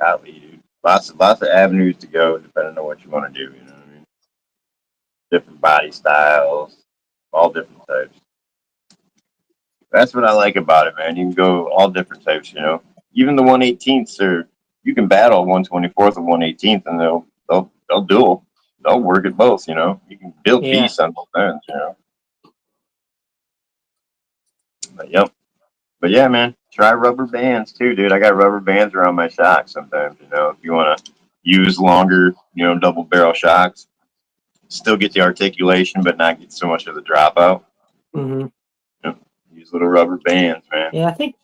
Golly, dude. Lots of avenues to go depending on what you want to do. You know what I mean? Different body styles, all different types. That's what I like about it, man. You can go all different types. You even the 1/18ths are, you can battle 1/24th and 1/18th, and they'll duel. They'll work at both. You know, you can build
Yeah.
beasts on both ends. You know. But yep. But yeah, man, try rubber bands too, dude. I got rubber bands around my shocks sometimes. You know, if you want to use longer, double barrel shocks, still get the articulation, but not get so much of the dropout.
Mm-hmm.
Use little rubber bands, man.
Yeah, I think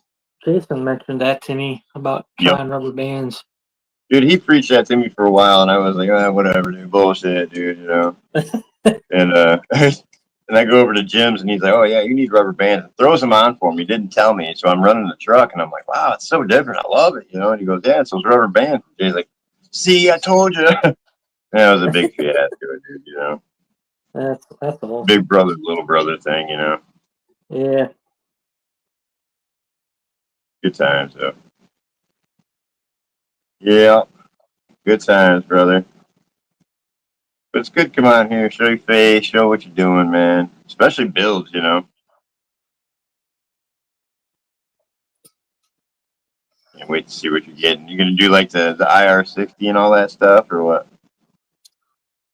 Jason mentioned that to me about trying rubber bands.
Dude, he preached that to me for a while, and I was like, whatever, dude, bullshit, dude, you know. And and I go over to Jim's, and he's like, oh yeah, you need rubber bands. And throws them on for me. He didn't tell me, so I'm running the truck, and I'm like, wow, it's so different. I love it, you know. And he goes, yeah, it's those rubber bands. And Jay's like, see, I told you. That was a big fiasco, dude. You know,
That's awesome.
big brother, little brother thing, you know.
Yeah.
Good times, though. Yeah, good times, brother. But it's good. Come on here, show your face, show what you're doing, man. Especially builds, you know. Can't wait to see what you're getting. You're gonna do like the IR60 and all that stuff, or what?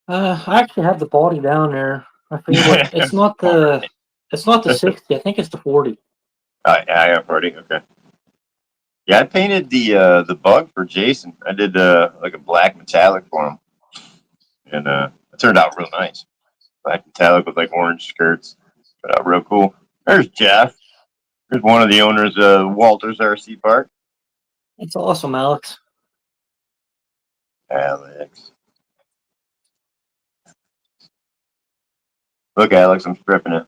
I actually have the body down there. I forget what it's not the 60. I think it's the 40.
IR40. Okay. Yeah, I painted the bug for Jason. I did like a black metallic for him, and it turned out real nice. Black metallic with like orange skirts. Turned out real cool. There's Jeff. There's one of the owners of Walters RC Park.
It's awesome, Alex.
Alex. Look, Alex, I'm stripping it.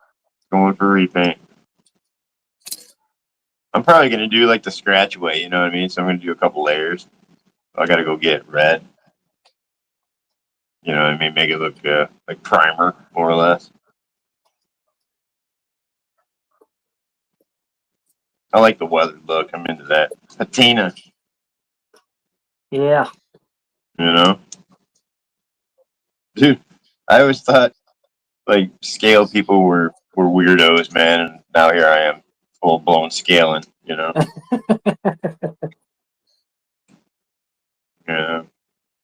Going for repaint. I'm probably going to do like the scratch away, you know what I mean? So I'm going to do a couple layers. I got to go get red. You know what I mean? Make it look like primer, more or less. I like the weathered look. I'm into that. Patina.
Yeah.
You know? Dude, I always thought like scale people were weirdos, man, and now here I am, full blown scaling, you know. Yeah.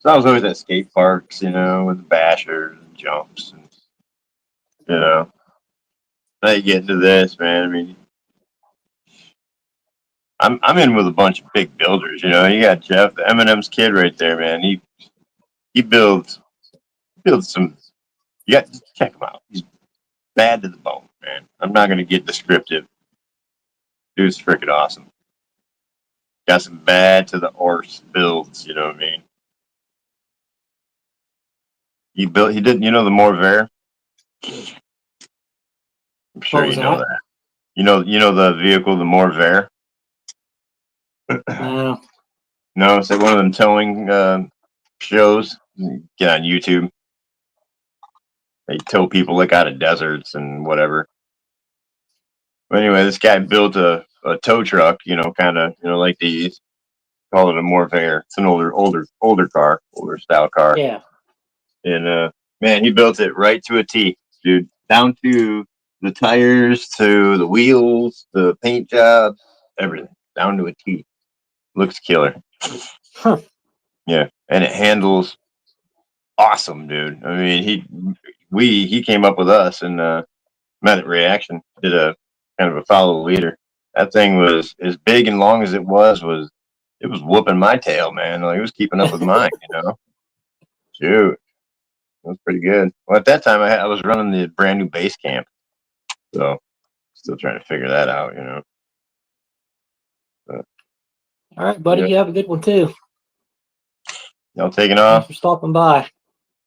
So I was always at skate parks, you know, with bashers and jumps, and you know. Now you get into this, man. I mean, I'm in with a bunch of big builders, you know. You got Jeff, the Eminem's kid, right there, man. He builds some. You got to check him out. He's bad to the bone, man. I'm not gonna get descriptive. Dude's freaking awesome. Got some bad to the horse builds, you know what I mean? He did, you know, the Morvair? I'm sure you know that. You know the vehicle, the Morvair?
No.
No, it's like one of them towing shows. Get on YouTube. They tow people like out of deserts and whatever. But anyway, this guy built a tow truck, you know, kind of, you know, like these. Call it a Morvair. It's an older car, older style car.
Yeah.
And man, he built it right to a T, dude. Down to the tires, to the wheels, the paint job, everything. Down to a T. Looks killer.
Huh.
Yeah. And it handles awesome, dude. I mean, he came up with us and met at Reaction, did a kind of a follow leader. That thing was as big and long as it was whooping my tail, man. Like it was keeping up with mine, you know. Shoot. That was pretty good. Well, at that time, I was running the brand new base camp, so still trying to figure that out, you know. But,
All right, buddy.
yeah.
You have a good one too.
Y'all taking
Thanks
off?
for stopping by.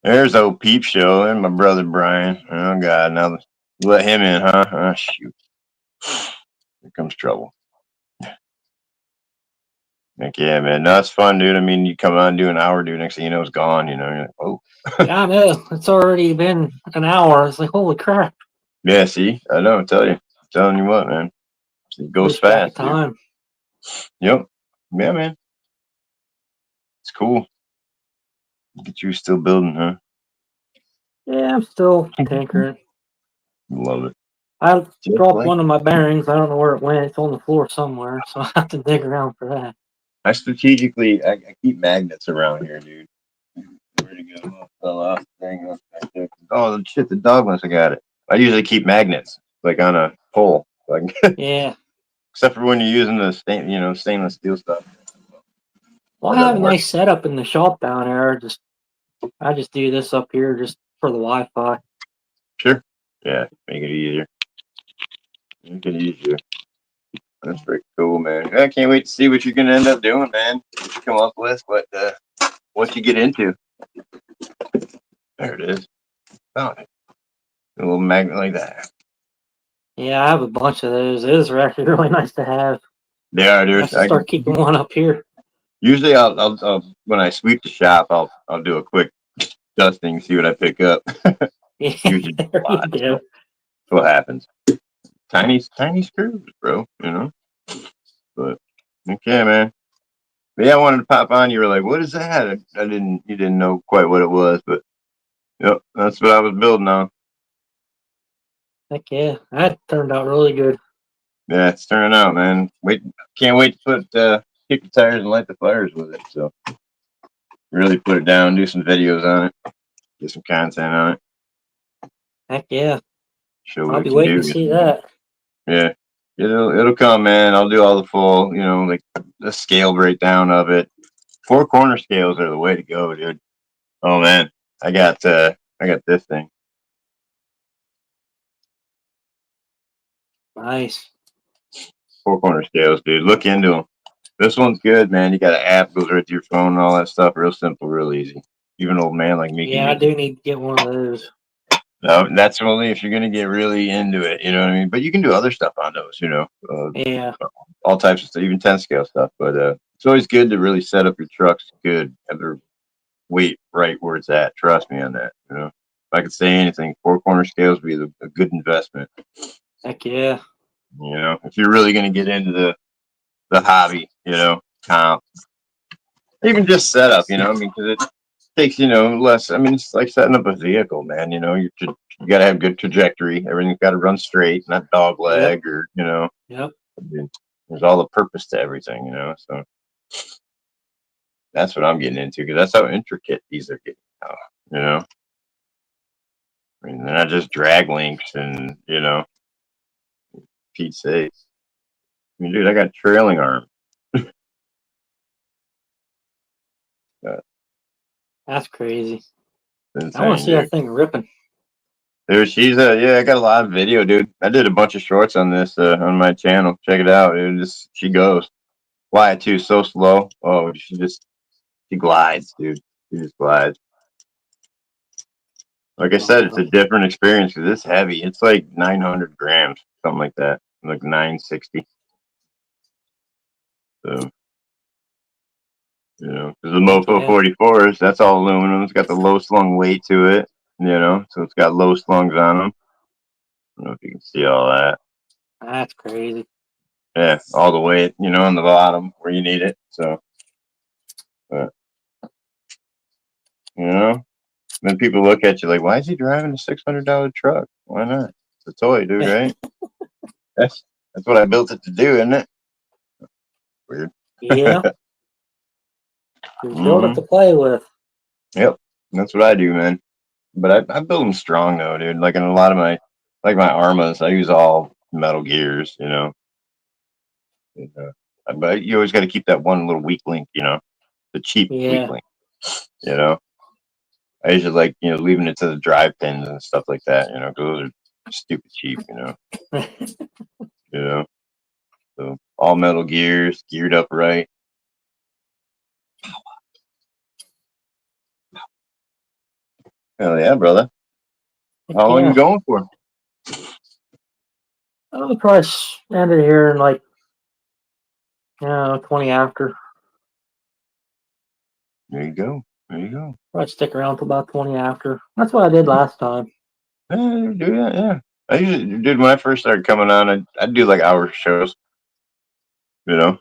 There's old Peep Show and my brother Brian. Oh God, now let him in, huh? Oh shoot, here comes trouble. Heck yeah, man. No, it's fun, dude. I mean, you come on, do an hour, dude. Next thing you know, it's gone. You know, you're like, oh.
Yeah, I know. It's already been an hour. It's like, holy crap.
Yeah, see, I know. I'm telling you what, man. It goes fast, dude.
Time.
Yep. Yeah, man. It's cool. Look at you still building, huh?
Yeah, I'm still tinkering.
Love it.
I dropped
like
one of my bearings. I don't know where it went. It's on the floor somewhere, so I have to dig around for that.
I strategically, I keep magnets around here, dude. Where'd it go? Oh, fell off. Dang, look back there. Oh shit! The dog must have got it. I usually keep magnets like on a pole, like
Yeah.
except for when you're using the stainless steel stuff.
Well,
That
I have a
doesn't work.
nice setup in the shop down there. I just do this up here just for the Wi-Fi.
Sure. Yeah, make it easier. Make it easier. That's pretty cool, man. I can't wait to see what you're gonna end up doing, man. What you come up with, what you get into. There it is. Found it. A little magnet like that.
Yeah, I have a bunch of those. Those are actually really nice to have.
They are,
I
dude.
have to start keeping one up here.
Usually, I'll when I sweep the shop, I'll do a quick dusting, see what I pick up.
Yeah,
Usually,
there
a
you
lot.
go.
That's what happens. Tiny screws, bro. But okay, man. But yeah, I wanted to pop on. You were like, "What is that?" You didn't know quite what it was, but yep, that's what I was building on.
Heck yeah, that turned out really good.
Yeah, it's turning out, man. Can't wait to kick the tires and light the fires with it. So really put it down, do some videos on it, get some content on it,
Heck yeah,
show what
I'll
it
be
can
waiting
do.
to see that.
Yeah, it'll come, man. I'll do all the full, like the scale breakdown of it. 4-corner scales are the way to go, dude. Oh man, I got this thing.
Nice.
4-corner scales, dude. Look into them. This one's good, man. You got an app, goes right to your phone and all that stuff. Real simple, real easy. Even an old man like me can
Yeah, I
use it.
do need to get one of those.
No, that's only if you're gonna get really into it. You know what I mean? But you can do other stuff on those.
Yeah,
All types of stuff, even 10 scale stuff. But it's always good to really set up your trucks good, have their weight right where it's at. Trust me on that. If I could say anything, 4-corner scales would be a good investment.
heck yeah.
If you're really gonna get into the hobby, comp, even just setup. I mean, because it takes less. I mean, it's like setting up a vehicle, man. You got to have good trajectory. Everything's got to run straight, not dog
Yep,
leg or
yep.
I mean, there's all the purpose to everything. So that's what I'm getting into because that's how intricate these are getting now. You know, I mean, they're not just drag links and Pete's sake. I mean, dude, I got trailing arm.
That's crazy.
It's
I want to
insane,
see
dude.
that thing ripping.
Dude, yeah, I got a lot of video, dude. I did a bunch of shorts on this on my channel. Check it out, dude. She goes. Fly too, so slow. Oh, she glides, dude. She just glides. Like I said, it's a different experience because it's heavy. It's like 900 grams, something like that, like 960. So, because the
Heck
Mofo
yeah.
44s, that's all aluminum. It's got the low slung weight to it, so it's got low slungs on them. I don't know if you can see all that.
That's crazy.
Yeah, all the weight, on the bottom where you need it. So, but, then people look at you like, why is he driving a $600 truck? Why not? It's a toy, dude, right? That's what I built it to do, isn't it? Weird.
Yeah, you build it
Mm-hmm.
to play with.
Yep, that's what I do, man. But I build them strong though, dude. Like in a lot of my Armas, I use all metal gears, And, but you always got to keep that one little weak link, the cheap weak
Yeah.
link. You know, I usually like leaving it to the drive pins and stuff like that. Because those are stupid cheap. You know, so all metal gears, geared up right. Hell yeah, brother.
Heck
How long
yeah.
you going for?
I'll probably end it here in like 20 after.
There you go. There you go.
Probably stick around till about 20 after. That's what I did last time.
Yeah, do that. Yeah. I usually, dude, when I first started coming on, I'd do like hour shows, real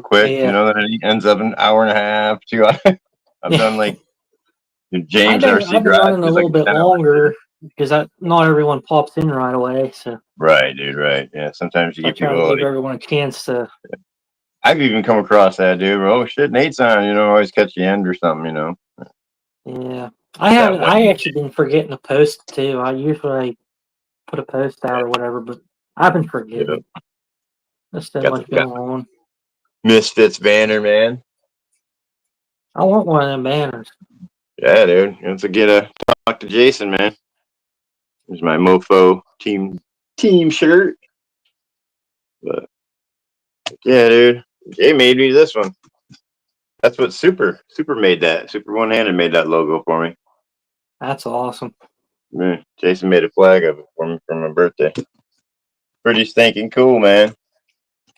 quick,
Yeah.
then it ends up an hour and a half, 2 hours. I've done like James
I've
RC
been
Garage
running a
is like
little
a
bit
10 hour.
longer because not everyone pops in right away. So
Right, dude, right. Yeah, sometimes you
I
get
try to
people
give
like,
everyone a chance to
I've even come across that, dude. Oh shit, Nate's on. Always catch the end or something.
Yeah. I
That
haven't.
one.
I actually been forgetting to post too. I usually put a post out or whatever, but I've been
Yeah.
forgetting. There's so
Got
much
the
going on.
Misfits banner, man.
I want one of them banners.
Yeah, dude. You have to get a talk to Jason, man. Here's my Mofo team shirt. But yeah, dude. Jay made me this one. That's what Super made that. Super One Handed made that logo for me.
That's awesome.
Man, Jason made a flag of it for me for my birthday. Pretty stinking cool, man.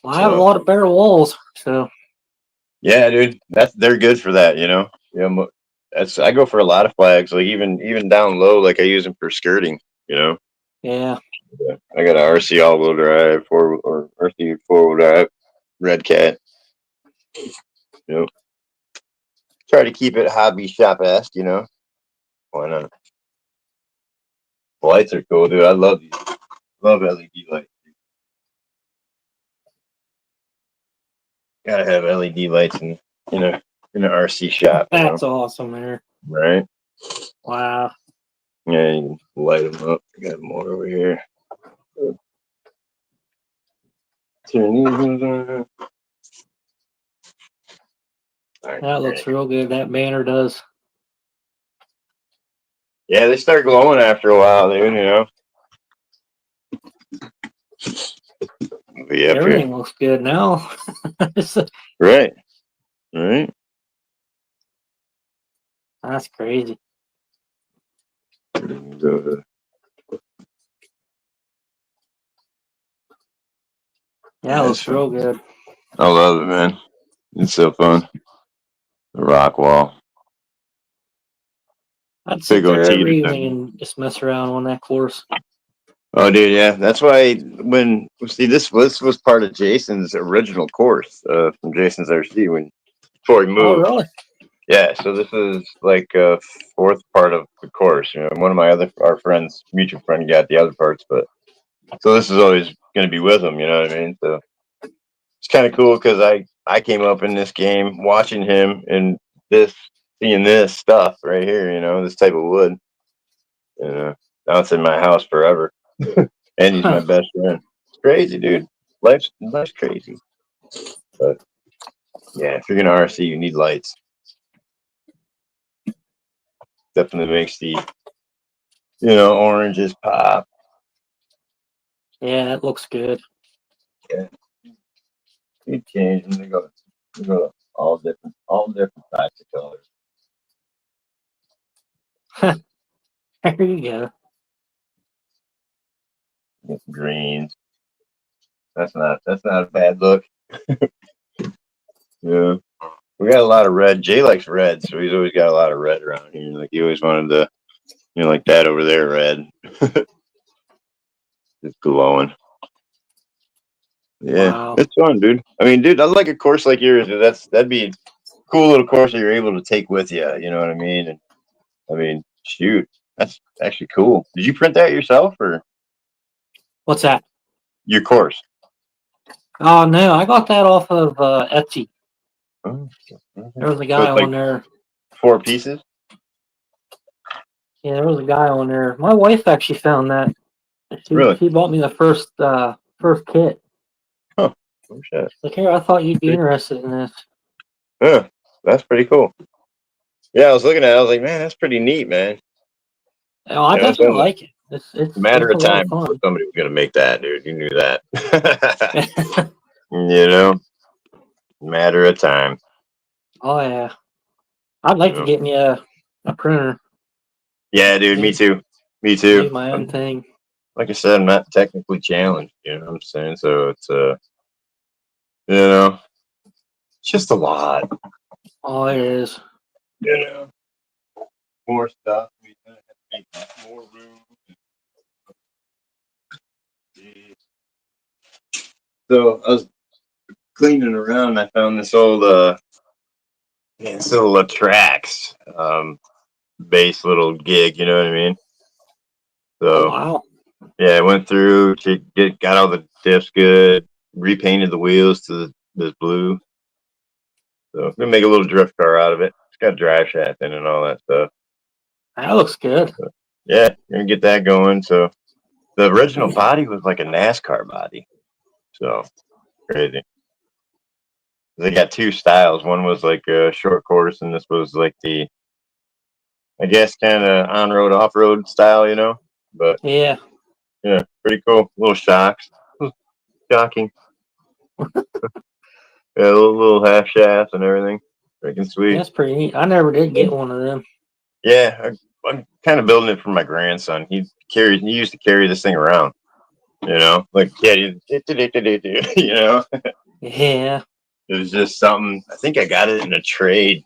Well, I have a lot of bare walls, so
yeah, dude. They're good for that, That's I go for a lot of flags, like even down low, like I use them for skirting,
yeah.
I got an RC all-wheel drive, RC four-wheel drive, Red Cat. Try to keep it hobby shop-esque, Why not? The lights are cool, dude. I love these. Love LED lights. Gotta have LED lights in an RC shop.
That's awesome there.
Right?
Wow.
Yeah, you can light them up. I got more over here. Turn these ones on.
That looks real good. That banner does.
Yeah, they start glowing after a while, dude,
Everything looks good now.
Right. Right.
That's crazy. Yeah, it looks real good.
I love it, man. It's so fun. The rock wall.
I'd sit there every evening and just mess around on that course.
Oh, dude, yeah. That's why this was part of Jason's original course from Jason's RC before he moved.
Oh, really?
Yeah. So this is like a fourth part of the course. One of our friends, mutual friend, got the other parts, but so this is always going to be with him. You know what I mean? So it's kind of cool because I came up in this game watching him and seeing this stuff right here. This type of wood. Now it's in my house forever. And he's my best friend. It's crazy, dude. Life's crazy. But yeah, if you're gonna RC, you need lights. Definitely makes the oranges pop.
Yeah, that looks good.
Yeah. Keep changing. They go all different types of colors.
There you go.
Get some greens. That's not a bad look. Yeah. We got a lot of red. Jay likes red, so he's always got a lot of red around here. Like he always wanted to, like that over there, red. It's glowing. Yeah, wow. It's fun, dude. I mean, dude, I like a course like yours. That'd be a cool little course that you're able to take with you. You know what I mean? And I mean, shoot, that's actually cool. Did you print that yourself or?
What's that?
Your course.
Oh no, I got that off of Etsy. Oh, there was a guy on there.
4 pieces.
Yeah, there was a guy on there. My wife actually found that. She bought me the first kit.
Huh. Oh shit.
Like, here, I thought you'd be interested in this.
Yeah, that's pretty cool. Yeah, I was looking at it. I was like, man, that's pretty neat, man.
Oh, I definitely like it. It's
a matter of time before somebody was going to make that, dude. You knew that. Matter of time.
Oh, yeah. I'd like to get me a printer.
Yeah, dude, me too. Me too.
Do my own thing.
Like I said, I'm not technically challenged, you know what I'm saying? So it's, it's just a lot.
Oh, it is.
More stuff. We have to make more room. So I was cleaning around and I found this old Trax bass little gig, you know what I mean? So
wow.
Yeah, I went through to got all the diffs good, repainted the wheels to this blue. So we make a little drift car out of it. It's got a drive shaft in it and all that stuff.
That looks good.
So, yeah, you're gonna get that going. So the original body was like a NASCAR body. So crazy. They got two styles. One was like a short course, and this was like the, I guess, kind of on-road, off-road style, you know. But
Yeah.
yeah, pretty cool. Little shocks, shocking. Yeah, little half shafts and everything. Freaking sweet.
That's pretty neat. I never did get one of them.
Yeah, I'm kind of building it for my grandson. He used to carry this thing around. You know, like you know.
Yeah.
It was just something. I think I got it in a trade.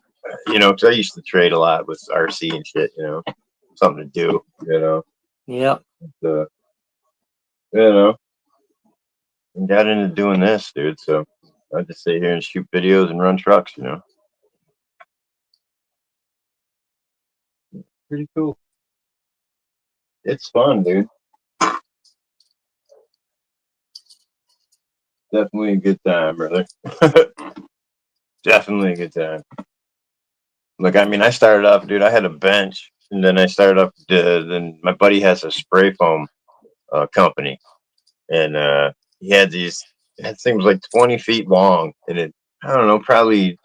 You know, because I used to trade a lot with RC and shit. You know, something to do. You know.
Yep.
You know, and got into doing this, dude. So I just sit here and shoot videos and run trucks. You know. Pretty cool. It's fun, dude. Definitely a good time, brother. Definitely a good time. Look, I mean, I started off, dude. I had a bench, and then I started up. Then my buddy has a spray foam company, and he had these. That thing was like 20 feet long, and it, I don't know, probably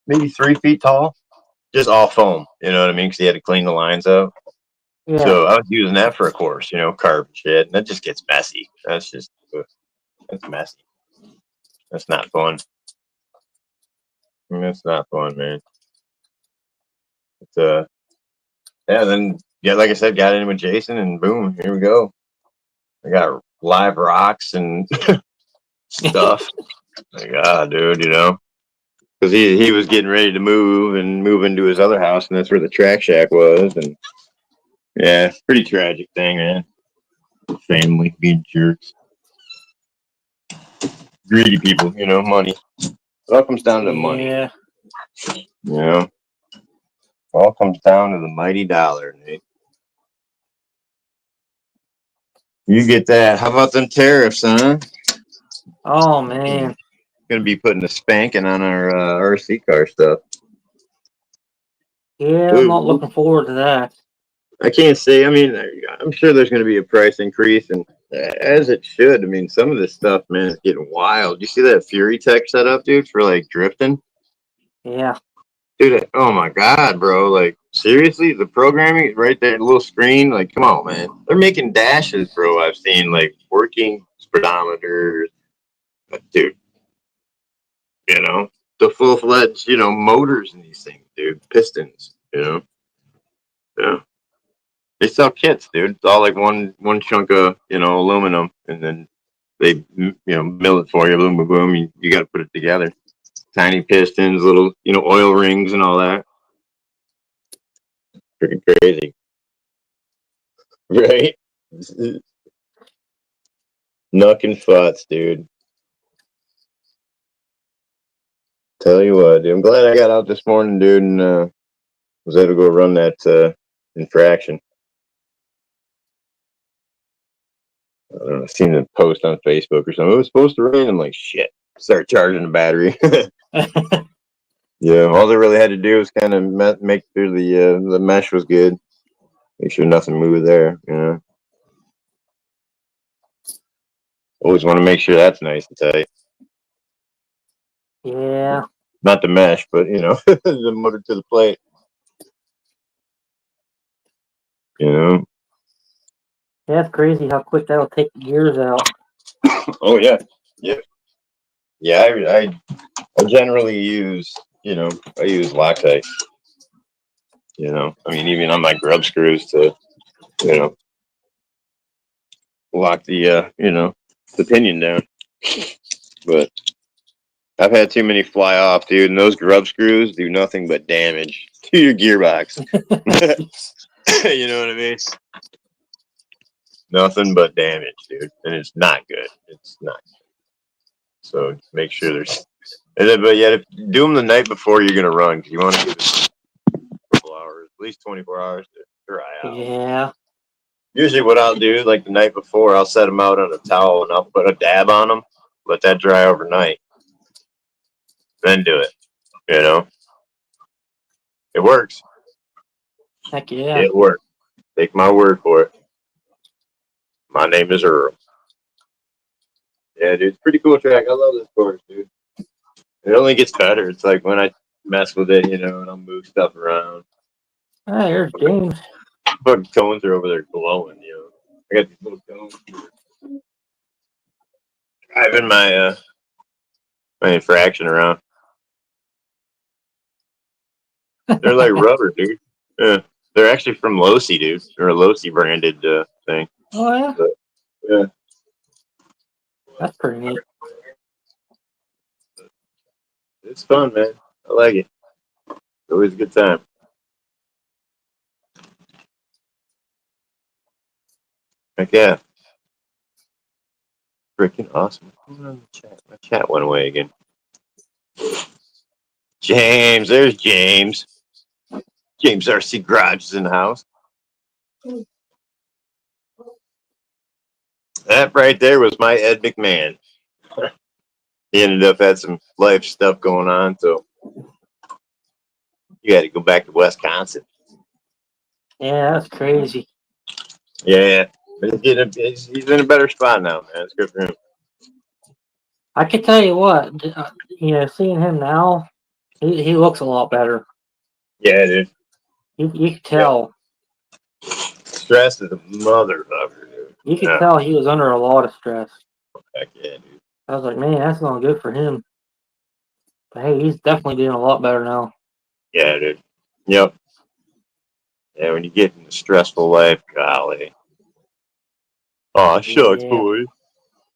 maybe 3 feet tall. Just all foam, you know what I mean? Because he had to clean the lines up.
Yeah.
So I was using that for a course, you know, carb shit, and that just gets messy. That's messy. That's not fun. I mean, that's not fun, man. But yeah, then like I said, got in with Jason, and boom, here we go. I got live rocks and stuff. Like, dude, you know, because he was getting ready to move into his other house, and that's where the track shack was, and yeah, pretty tragic thing, man. Family being jerks, greedy people, you know, money. It all comes down to money.
Yeah.
You know, all comes down to the mighty dollar, Nate. You get that? How about them tariffs, huh?
Oh man.
Gonna be putting a spanking on our RC car stuff.
Yeah, I'm not looking forward to that.
I can't say. I mean, I'm sure there's going to be a price increase, and as it should. I mean, some of this stuff, man, is getting wild. You see that Fury Tech setup, dude, for like drifting?
Yeah.
Dude, oh my god, bro! Like seriously, the programming is right there, the little screen. Like, come on, man! They're making dashes, bro. I've seen like working speedometers, dude. You know, the full-fledged, you know, motors in these things, dude. Pistons, you know. Yeah. They sell kits, dude. It's all like one chunk of, you know, aluminum, and then they, you know, mill it for you. Boom, boom, boom. You got to put it together. Tiny pistons, little, you know, oil rings and all that. Freaking crazy, right? Nuck and futs, dude. Tell you what, dude. I'm glad I got out this morning, dude, and was able to go run that infraction. I don't know, I seen a post on Facebook or something. It was supposed to rain. I'm like, shit. Start charging the battery. Yeah, all they really had to do was kind of make sure the mesh was good. Make sure nothing moved there. You know, always want to make sure that's nice and tight.
Yeah.
Not the mesh, but you know, the motor to the plate. You know.
Yeah, it's crazy how quick that'll take the gears out.
Oh yeah, yeah, yeah. I generally use, you know, I use Loctite. You know, I mean, even on my grub screws to, you know, lock the you know, the pinion down. But I've had too many fly off, dude, and those grub screws do nothing but damage to your gearbox. You know what I mean? Nothing but damage, dude, and it's not good. It's not good. So make sure there's. But yeah, do them the night before you're gonna run, because you want to give it a couple hours, at least 24 hours to dry out.
Yeah.
Usually, what I'll do, like the night before, I'll set them out on a towel and I'll put a dab on them, let that dry overnight, then do it. You know, it works.
Heck yeah.
It works. Take my word for it. My name is Earl. Yeah, dude, it's a pretty cool track. I love this course, dude. It only gets better. It's like when I mess with it, you know, and I'll move stuff around.
Hey, there's James.
Fucking cones are over there glowing, you know. I got these little cones driving my infraction around. They're like rubber, dude. Yeah. They're actually from Losi, dude. They're a Losi branded thing.
Oh yeah,
But, yeah.
that's pretty neat.
It's fun, man. I like it. It's always a good time. Heck yeah. Freaking awesome. What's going on in the chat? My chat went away again. James, there's James. James RC Garage is in the house. That right there was my Ed McMahon. He ended up had some life stuff going on, so you had to go back to Wisconsin.
Yeah, that's crazy.
Yeah, but he's in a better spot now, man. It's good for him.
I can tell you what, seeing him now, he looks a lot better.
Yeah, dude.
You can tell.
Stress is a motherfucker, dude.
You could tell he was under a lot of stress.
Heck yeah, dude.
I was like, man, that's not good for him. But hey, he's definitely doing a lot better now.
Yeah, dude. Yep. Yeah, when you get in a stressful life, golly. Aw, shucks,
Yeah.
boy.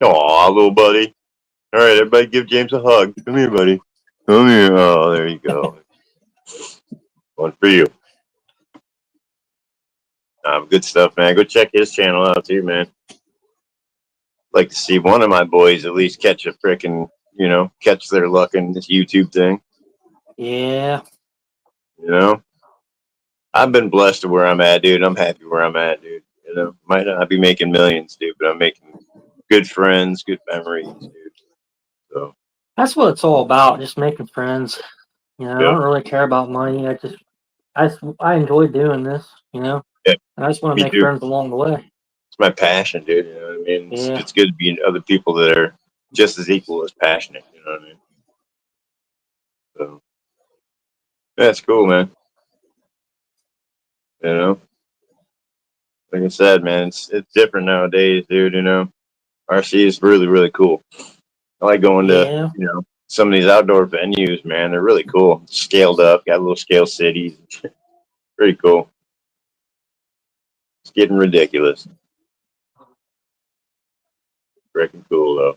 Aw, little buddy. All right, everybody give James a hug. Come here, buddy. Come here. Oh, there you go. One for you. Good stuff, man. Go check his channel out, too, man. Like to see one of my boys at least catch a frickin', catch their luck in this YouTube thing.
Yeah.
You know? I've been blessed to where I'm at, dude. I'm happy where I'm at, dude. You know, might not be making millions, dude, but I'm making good friends, good memories, dude. So
That's what it's all about, just making friends. I don't really care about money. I enjoy doing this,
yeah,
and I just want to
me
make
too.
friends along the way.
It's my passion, dude. You know what I mean?
Yeah.
It's good to be in other people that are just as equal as passionate. You know what I mean? So that's cool, man. You know, like I said, man, it's different nowadays, dude. You know, RC is really really cool. I like going to
Yeah.
some of these outdoor venues, man. They're really cool, scaled up, got little scale cities. Pretty cool. It's getting ridiculous. Freaking cool though.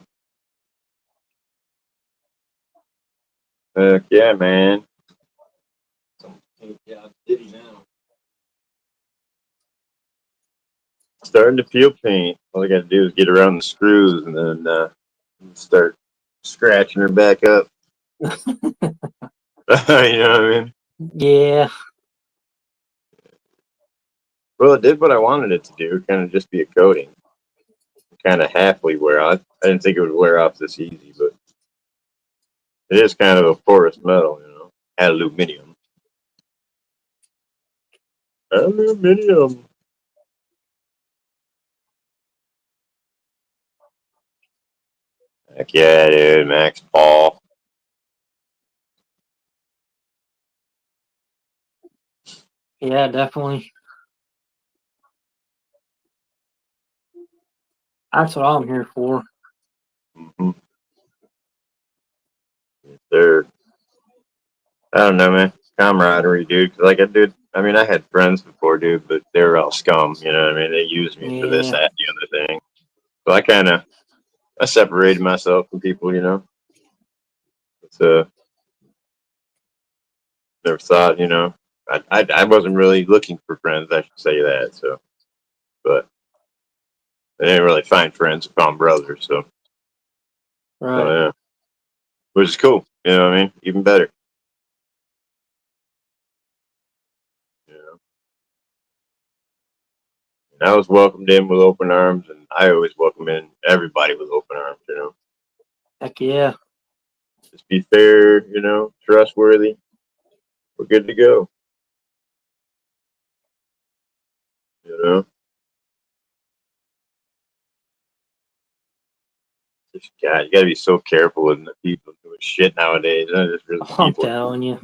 Heck yeah, man. City now. Starting to feel paint. All I got to do is get around the screws and then start scratching her back up. You know what I mean?
Yeah.
Well, it did what I wanted it to do, kind of just be a coating. Kind of halfway wear off. I didn't think it would wear off this easy, but it is kind of a porous metal, aluminium. Aluminium. Heck yeah, dude. Max Paul.
Yeah, definitely. That's what I'm here for.
Mm-hmm. They're, I don't know, man. Camaraderie, dude. Like I had friends before, dude, but they were all scum. You know what I mean? They used me for this,
Yeah.
that, and the other thing. So I separated myself from people, It's never thought, I wasn't really looking for friends. I should say that. So, but I didn't really find friends. I found brothers. So
Right.
yeah, which is cool. You know what I mean? Even better. You know, and I was welcomed in with open arms, and I always welcome in everybody with open arms. You know,
Heck yeah.
Just be fair, trustworthy. We're good to go. Just, God, you gotta be so careful with the people doing shit nowadays. Not just really
I'm
people.
telling you.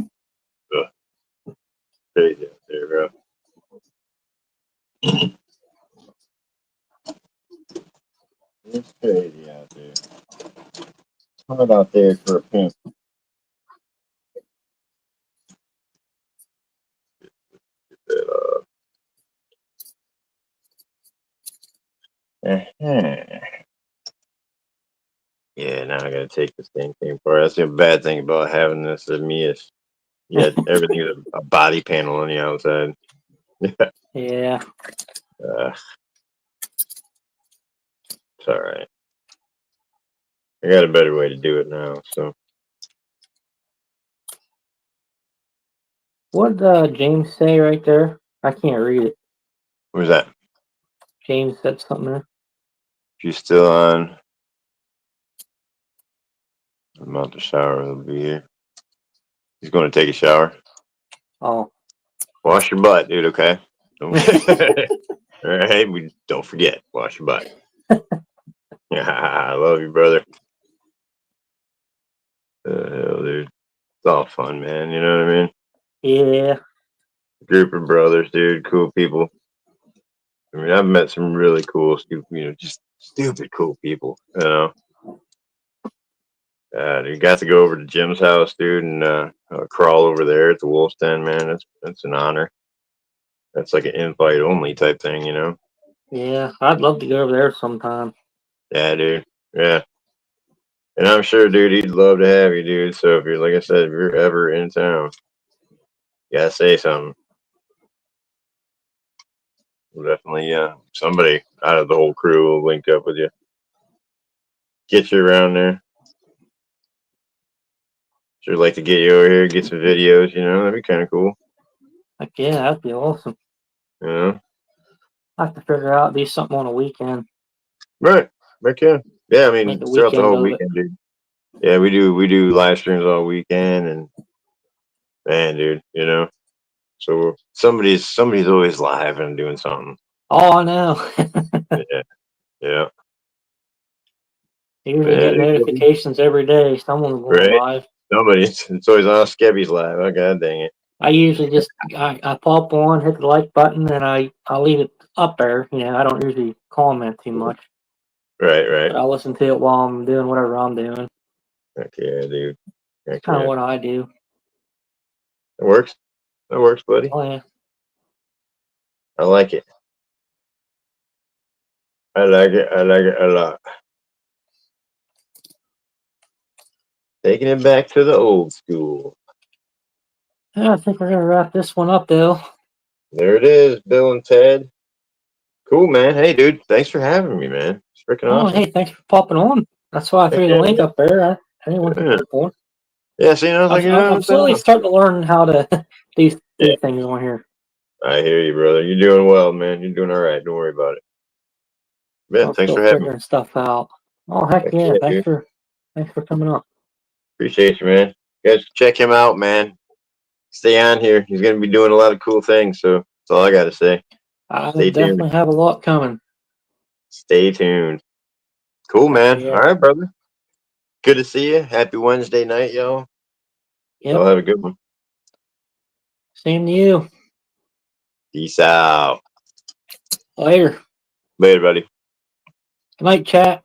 Crazy out there, bro. It's crazy out there. Hard out there for a pimp. Uh-huh. Yeah, now I gotta take this thing apart. That's the bad thing about having this at me is everything is a body panel on the outside.
Yeah.
It's all right. I got a better way to do it now. So
What did James say right there? I can't read it.
where's that?
James said something there.
She's still on. I'm out the shower. He'll be here. He's going to take a shower.
Oh.
Wash your butt, dude. Okay. All right. We don't forget. Wash your butt. I love you, brother. Hell, dude. It's all fun, man. You know what I mean?
Yeah.
Group of brothers, dude. Cool people. I mean, I've met some really cool, just stupid cool people. Dude, got to go over to Jim's house, dude, and crawl over there at the Wolf's Den, man. That's an honor. That's like an invite only type thing,
Yeah. I'd love to go over there sometime.
Yeah, dude. Yeah. And I'm sure, dude, he'd love to have you, dude. So if you're, like I said, if you're ever in town, you gotta say something. We'll definitely, somebody out of the whole crew will link up with you. Get you around there. Sure like to get you over here, get some videos, that'd be kind of cool.
Heck yeah, that'd be awesome.
I
have to figure out do something on a weekend.
Right. Heck yeah. Yeah, I mean,
Make a
throughout the
weekend
whole
of it.
weekend, dude. Yeah, we do live streams all weekend, and man, dude, so somebody's always live and doing something.
Oh, I know.
Yeah, yeah.
You usually get notifications every day. Someone's going
Right.
live.
It's always on Skebby's live. Oh, god dang it.
I usually just I pop on, hit the like button, and I'll leave it up there. I don't usually comment too much.
Right.
But I'll listen to it while I'm doing whatever I'm doing.
Heck yeah, dude. Heck
Kind of
yeah.
what I do.
It works. That works, buddy.
Oh yeah.
I like it. I like it. I like it a lot. Taking it back to the old school.
Yeah, I think we're gonna wrap this one up, though.
There it is, Bill and Ted. Cool, man. Hey, dude. Thanks for having me, man. It's freaking
Oh,
awesome.
hey, thanks for popping on. That's why I threw the link up there. I didn't want to
Yeah.
put one.
Yeah, see, I was like,
I'm slowly starting to learn how to do things on here.
I hear you, brother. You're doing well, man. You're doing all right. Don't worry about it. Yeah,
I'm
thanks
still
for having me.
figuring stuff out. Oh heck yeah!
Dude.
Thanks for coming up.
Appreciate you, man. You guys check him out, man. Stay on here. He's gonna be doing a lot of cool things. So that's all I gotta say.
I
Stay
definitely
tuned.
have a lot coming.
Stay tuned. Cool, man.
Yeah.
All right, brother. Good to see you. Happy Wednesday night, y'all.
Yep.
Y'all have a good one.
Same to you.
Peace out.
Later.
Later, buddy.
Good night, chat.